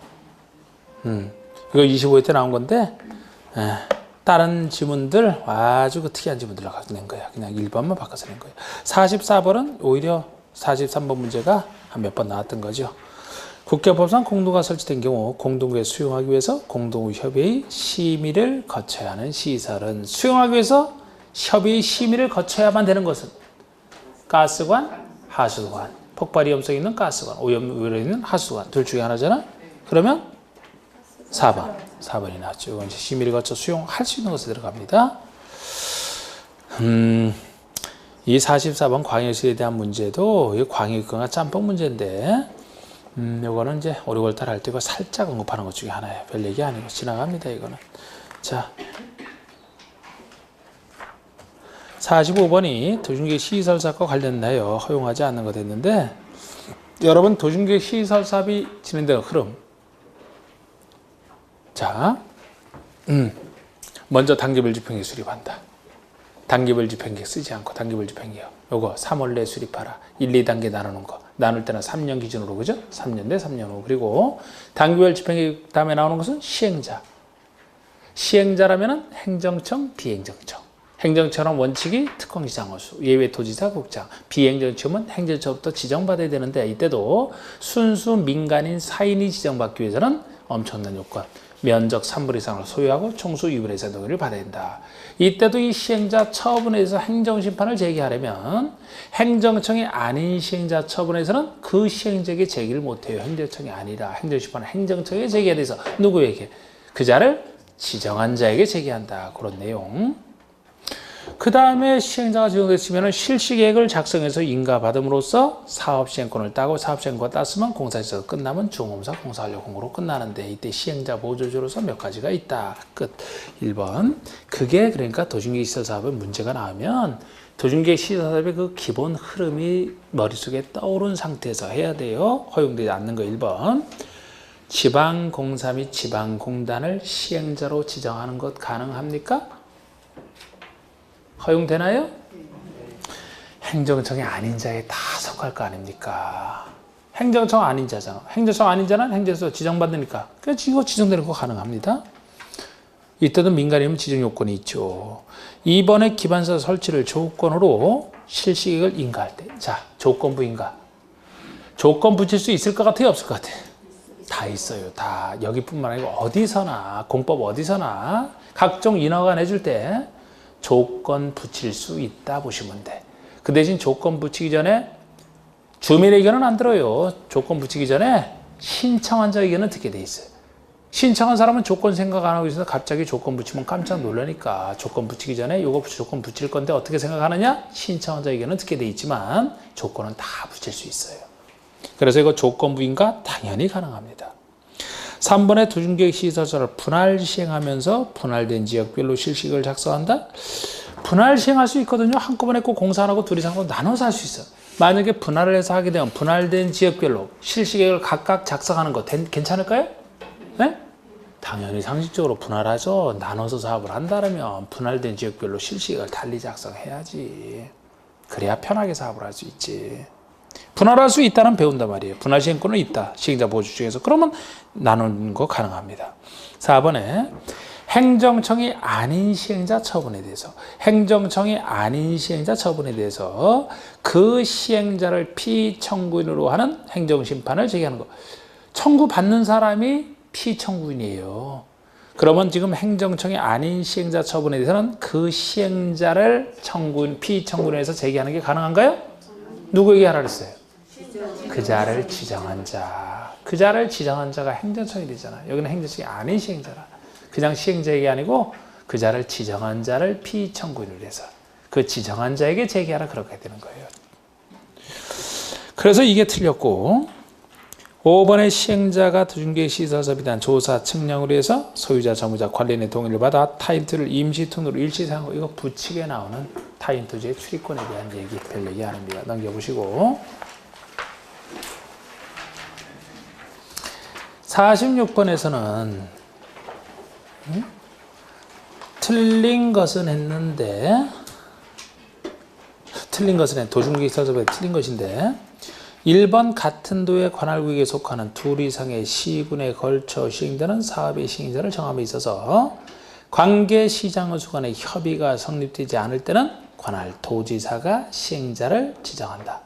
이거 25회 때 나온 건데, 다른 지문들 아주 그 특이한 지문들을 가지고 낸 거야. 그냥 1번만 바꿔서 낸 거예요. 44번은 오히려 43번 문제가 한 몇 번 나왔던 거죠. 국가법상 공동구가 설치된 경우 공동구에 수용하기 위해서 공동구 협의의 심의를 거쳐야 하는 시설은, 수용하기 위해서 협의의 심의를 거쳐야만 되는 것은 가스관, 하수관, 폭발 위험성이 있는 가스관, 오염 우려 있는 하수관, 둘 중에 하나잖아. 그러면 4번이 나왔죠. 이건 이제 심의를 거쳐 수용할 수 있는 것에 들어갑니다. 이 44번 광역시에 대한 문제도 이 광역교과 짬뽕 문제인데, 요거는 이제 5, 6월달 할 때 이거 살짝 언급하는 것 중에 하나예요. 별 얘기 아니고 지나갑니다, 이거는. 자, 45번이 도중계획 시설사업과 관련하여 허용하지 않는 거 됐는데, 여러분 도중계획 시설사업이 진행되는 흐름. 자, 먼저 단계별 집행계획 수립한다. 단계별 집행계획 쓰지 않고 단계별 집행계획. 요거 3월 내 수립하라. 1, 2단계 나누는 거. 나눌 때는 3년 기준으로, 그죠? 3년 내 3년 후. 그리고 단계별 집행계획 다음에 나오는 것은 시행자. 시행자라면은 행정청, 비행정청. 행정처는 원칙이 특권기장호수, 예외 도지사, 국장. 비행정청은 행정처부터 지정받아야 되는데, 이때도 순수 민간인 사인이 지정받기 위해서는 엄청난 요건. 면적 3분 이상을 소유하고 총수 2분의 1 동의를 받아야 된다. 이때도 이 시행자 처분에 대해서 행정심판을 제기하려면 행정청이 아닌 시행자 처분에서는 그 시행자에게 제기를 못해요. 행정청이 아니라 행정심판은 행정청에 제기해야 돼서 누구에게? 그 자를 지정한 자에게 제기한다. 그런 내용. 그 다음에 시행자가 지정됐으면 실시계획을 작성해서 인가받음으로써 사업시행권을 따고, 사업시행권 땄으면 공사시설 끝나면 중공사 공사완료 공고로 끝나는데, 이때 시행자 보조조로서 몇 가지가 있다. 끝. 1번. 그게 그러니까 도중계획 시설사업에 문제가 나오면 도중계획 시설사업의 그 기본 흐름이 머릿속에 떠오른 상태에서 해야 돼요. 허용되지 않는 거 1번. 지방공사 및 지방공단을 시행자로 지정하는 것 가능합니까? 허용되나요? 행정청이 아닌 자에 다 속할 거 아닙니까? 행정청 아닌 자잖아. 행정청 아닌 자는 행정처에서 지정받으니까. 그래서 이거 지정되는 거 가능합니다. 이때도 민간이면 지정 요건이 있죠. 2번의 기반서 설치를 조건으로 실시계획을 인가할 때. 자, 조건부 인가. 조건 붙일 수 있을 것 같아요? 없을 것 같아요? 다 있어요. 다. 여기뿐만 아니고 어디서나, 공법 어디서나 각종 인허가 내줄 때 조건 붙일 수 있다 보시면 돼. 그 대신 조건 붙이기 전에 주민 의견은 안 들어요. 조건 붙이기 전에 신청한 자 의견은 듣게 돼 있어요. 신청한 사람은 조건 생각 안 하고 있어서 갑자기 조건 붙이면 깜짝 놀라니까 조건 붙이기 전에 이거 조건 붙일 건데 어떻게 생각하느냐? 신청한 자 의견은 듣게 돼 있지만 조건은 다 붙일 수 있어요. 그래서 이거 조건부인가? 당연히 가능합니다. 3번의 도중계획 시설사를 분할 시행하면서 분할된 지역별로 실시계획을 작성한다? 분할 시행할 수 있거든요. 한꺼번에 꼭 공사 안 하고 둘이서 하고 나눠서 할 수 있어. 만약에 분할을 해서 하게 되면 분할된 지역별로 실시계획을 각각 작성하는 거 괜찮을까요? 네? 당연히 상식적으로 분할하죠. 나눠서 사업을 한다면 분할된 지역별로 실시계획을 달리 작성해야지. 그래야 편하게 사업을 할 수 있지. 분할할 수 있다는 배운단 말이에요. 분할 시행권은 있다. 시행자 보조 중에서. 그러면 나누는 거 가능합니다. 4번에 행정청이 아닌 시행자 처분에 대해서 행정청이 아닌 시행자 처분에 대해서 그 시행자를 피청구인으로 하는 행정심판을 제기하는 거. 청구받는 사람이 피청구인이에요. 그러면 지금 행정청이 아닌 시행자 처분에 대해서는 그 시행자를 피청구인에서 제기하는 게 가능한가요? 누구에게 하라 그랬어요? 그 자를 지정한 자. 그 자를 지정한 자가 행정청이 되잖아. 여기는 행정청이 아닌 시행자라. 그냥 시행자에게 아니고 그 자를 지정한 자를 피청구인으로 해서 그 지정한 자에게 제기하라 그렇게 되는 거예요. 그래서 이게 틀렸고 5번의 시행자가 도중계획 시설사업에 대한 조사 측량으로 해서 소유자, 점유자, 관리인의 동의를 받아 타인트를 임시통으로 일시사용하고 이거 부칙에 나오는 타인투지의 출입권에 대한 얘기, 별 얘기 안 합니다. 넘겨보시고 46번에서는 틀린 것은 했는데 도중계획 시설사업에 틀린 것인데 1번 같은 도의 관할구역에 속하는 둘 이상의 시군에 걸쳐 시행되는 사업의 시행자를 정함에 있어서 관계시장의수 간의 협의가 성립되지 않을 때는 관할 도지사가 시행자를 지정한다.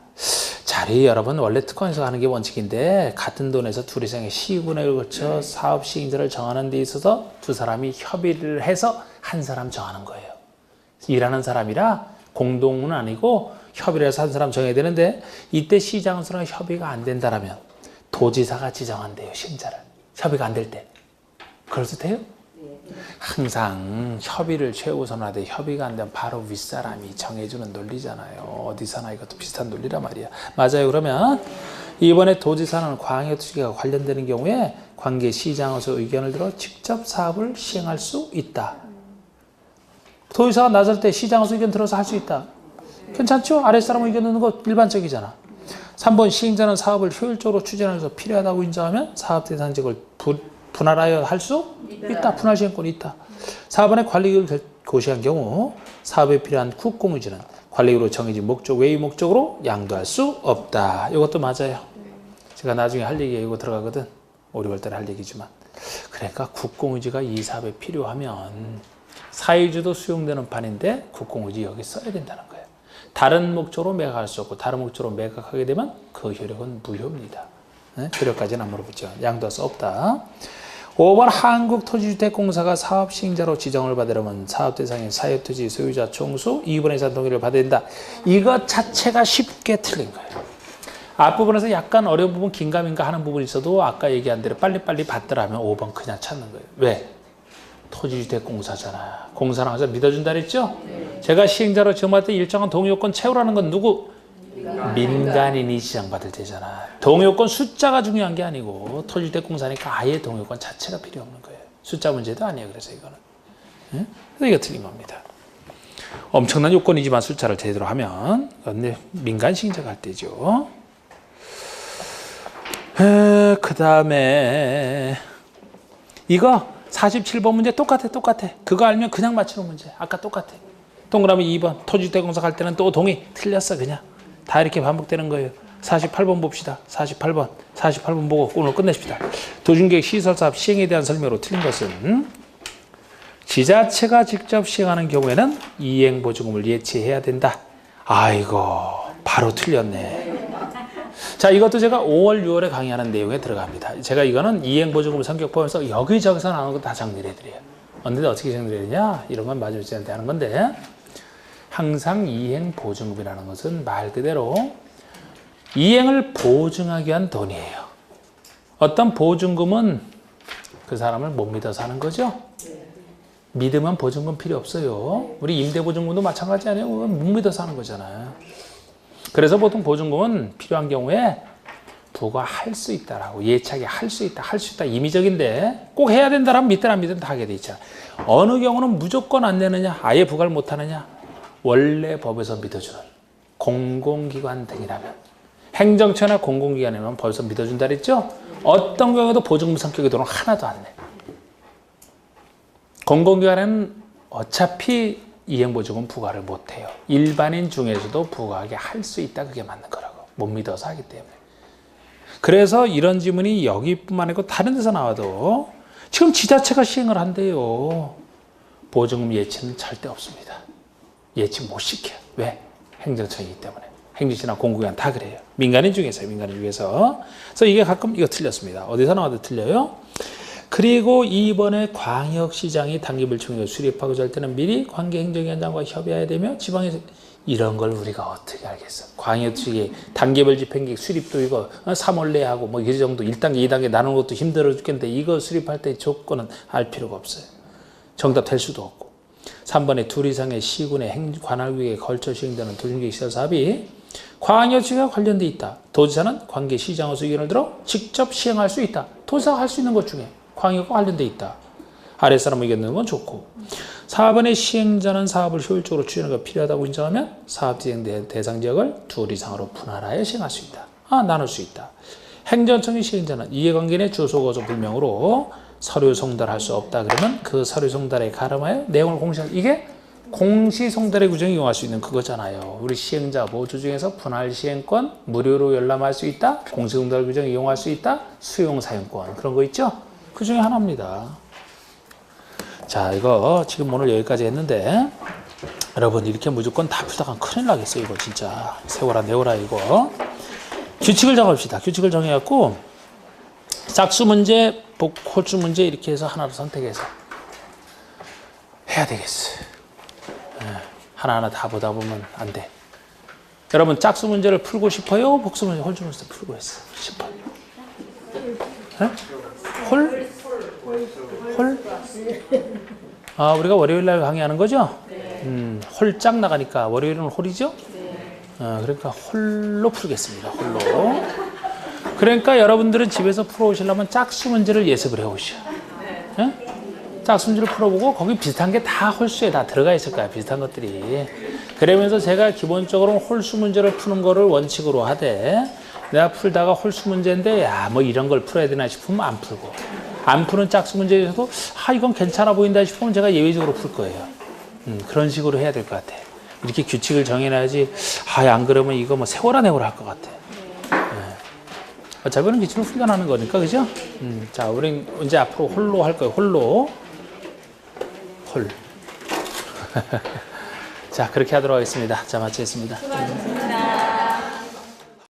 자리 여러분 원래 특권에서 하는 게 원칙인데 같은 돈에서 둘 이상의 시군에 걸쳐 사업 시행자를 정하는 데 있어서 두 사람이 협의를 해서 한 사람 정하는 거예요. 일하는 사람이라 공동은 아니고 협의를 해서 한 사람 정해야 되는데 이때 시장수랑 협의가 안 된다라면 도지사가 지정한대요. 시행자를. 협의가 안 될 때. 그래도 돼요? 항상 협의를 최우선하되 협의가 안 되면 바로 윗사람이 정해주는 논리잖아요. 어디서나 이것도 비슷한 논리란 말이야. 맞아요. 그러면 이번에 도지사는 광역투기가 관련되는 경우에 관계 시장에서 의견을 들어 직접 사업을 시행할 수 있다. 도지사가 나설 때 시장에서 의견 들어서 할 수 있다. 괜찮죠? 아랫사람 의견 듣는 거 일반적이잖아. 3번 시행자는 사업을 효율적으로 추진하면서 필요하다고 인정하면 사업 대상직을 분할하여 할 수 있다. 분할 시행권이 있다. 4번의 관리계획을 고시한 경우 사업에 필요한 국공유지는 관리계획으로 정해진 목적 외의 목적으로 양도할 수 없다. 이것도 맞아요. 제가 나중에 할 얘기 이거 들어가거든. 5, 6월 달에 할 얘기지만. 그러니까 국공유지가 이 사업에 필요하면 사유주도 수용되는 판인데 국공유지 여기 써야 된다는 거예요. 다른 목적으로 매각할 수 없고 다른 목적으로 매각하게 되면 그 효력은 무효입니다. 네? 효력까지는 안 물어보죠. 양도할 수 없다. 5번 한국토지주택공사가 사업 시행자로 지정을 받으려면 사업 대상인 사유토지 소유자 총수 2분의 3 동의를 받아야 된다. 이것 자체가 쉽게 틀린 거예요. 앞부분에서 약간 어려운 부분 긴가민가 하는 부분이 있어도 아까 얘기한 대로 빨리빨리 받더라면 5번 그냥 찾는 거예요. 왜? 토지주택공사잖아. 공사랑 항상 믿어준다 그랬죠? 제가 시행자로 지정받을 때 일정한 동의요건 채우라는 건 누구? 민간인이 지정받을 때잖아. 동의요건 숫자가 중요한 게 아니고 토지주택공사니까 아예 동의요건 자체가 필요 없는 거예요. 숫자 문제도 아니에요. 그래서 이거는. 응? 그래서 이거 틀린 겁니다. 엄청난 요건이지만 숫자를 제대로 하면 근데 민간 시행자가 할 때죠. 그 다음에 이거 47번 문제 똑같아. 그거 알면 그냥 맞추는 문제. 아까 똑같아. 동그라미 2번. 토지주택공사 갈 때는 또 동의. 틀렸어 그냥. 다 이렇게 반복되는 거예요. 48번 봅시다. 48번 보고 오늘 끝내십시다. 도중계획 시설사업 시행에 대한 설명으로 틀린 것은 지자체가 직접 시행하는 경우에는 이행보증금을 예치해야 된다. 아이고, 바로 틀렸네. 자, 이것도 제가 5월, 6월에 강의하는 내용에 들어갑니다. 제가 이거는 이행보증금 성격 보면서 여기저기서 나오는 거 다 정리를 해드려요. 언제 어떻게 정리를 되냐? 이런 건 마주치한테 하는 건데, 항상 이행보증금이라는 것은 말 그대로 이행을 보증하기 위한 돈이에요. 어떤 보증금은 그 사람을 못 믿어서 하는 거죠? 믿으면 보증금 필요 없어요. 우리 임대보증금도 마찬가지 아니에요? 못 믿어서 하는 거잖아요. 그래서 보통 보증금은 필요한 경우에 부과할 수 있다라고, 예치하게 할 수 있다, 할 수 있다, 임의적인데 꼭 해야 된다라면 믿든 안 믿든 다 하게 돼 있잖아. 어느 경우는 무조건 안 내느냐, 아예 부과를 못 하느냐, 원래 법에서 믿어주는 공공기관 등이라면, 행정처나 공공기관이면 벌써 믿어준다 그랬죠? 어떤 경우에도 보증금 성격의 돈은 하나도 안 내. 공공기관은 어차피 이행보증금 부과를 못해요. 일반인 중에서도 부과하게 할 수 있다. 그게 맞는 거라고. 못 믿어서 하기 때문에. 그래서 이런 지문이 여기뿐만 아니고 다른 데서 나와도 지금 지자체가 시행을 한대요. 보증금 예치는 절대 없습니다. 예치 못 시켜요. 왜? 행정처이기 때문에. 행정처나 공공기관 다 그래요. 민간인 중에서요. 민간인 중에서. 그래서 이게 가끔 이거 틀렸습니다. 어디서 나와도 틀려요. 그리고 이번에 광역시장이 단기불청을 수립하고 할 때는 미리 관계행정위원장과 협의해야 되며 지방에서 이런 걸 우리가 어떻게 알겠어. 광역시의 단계별 집행계획 수립도 이거 3월 내에 하고 뭐 이 정도 1단계, 2단계 나누는 것도 힘들어 죽겠는데 이거 수립할 때 조건은 알 필요가 없어요. 정답 될 수도 없고. 3번에 둘 이상의 시군의 관할구역에 걸쳐 시행되는 도중계획시설 사업이 광역시가 관련돼 있다. 도지사는 관계시장으로서 의견을 들어 직접 시행할 수 있다. 도지사가 할 수 있는 것 중에 광역과 관련돼 있다. 아랫사람 의견 내는 건 좋고. 4번의 시행자는 사업을 효율적으로 추진하기가 필요하다고 인정하면 사업 진행 대상 지역을 둘 이상으로 분할하여 시행할 수 있다. 나눌 수 있다. 행정청의 시행자는 이해관계인의 주소 거소 불명으로 서류 송달할 수 없다. 그러면 그 서류 송달에 가름하여 내용을 공시할 이게 공시송달의 규정을 이용할 수 있는 그거잖아요. 우리 시행자 모두 중에서 분할 시행권, 무료로 열람할 수 있다. 공시송달 규정을 이용할 수 있다. 수용 사용권 그런 거 있죠? 그 중에 하나입니다. 자, 이거 지금 오늘 여기까지 했는데 여러분 이렇게 무조건 다 풀다가 큰일 나겠어요. 이거 진짜 세워라 내워라 이거. 규칙을 정합시다. 규칙을 정해갖고 짝수 문제, 홀수 문제 이렇게 해서 하나로 선택해서 해야 되겠어. 하나하나 다 보다 보면 안 돼. 여러분 짝수 문제를 풀고 싶어요? 복수 문제, 홀수 문제 풀고 싶어요? 홀? 홀? 우리가 월요일날 강의하는 거죠? 홀짝 나가니까 월요일은 홀이죠? 그러니까 홀로 풀겠습니다. 홀로. 그러니까 여러분들은 집에서 풀어오시려면 짝수 문제를 예습을 해오셔. 짝수 문제를 풀어보고 거기 비슷한 게 다 홀수에 다 들어가 있을 거야. 비슷한 것들이. 그러면서 제가 기본적으로 홀수 문제를 푸는 거를 원칙으로 하되 내가 풀다가 홀수 문제인데 뭐 이런 걸 풀어야 되나 싶으면 안 풀고 안 푸는 짝수 문제에서도 이건 괜찮아 보인다 싶으면 제가 예외적으로 풀 거예요. 그런 식으로 해야 될 것 같아. 이렇게 규칙을 정해놔야지 안 그러면 이거 뭐 세월아 내월아 할 것 같아. 어차피는 규칙을 훈련하는 거니까 그죠? 자, 우린 이제 앞으로 홀로 할 거예요. 홀로. 홀. 자, 그렇게 하도록 하겠습니다. 자, 마치겠습니다.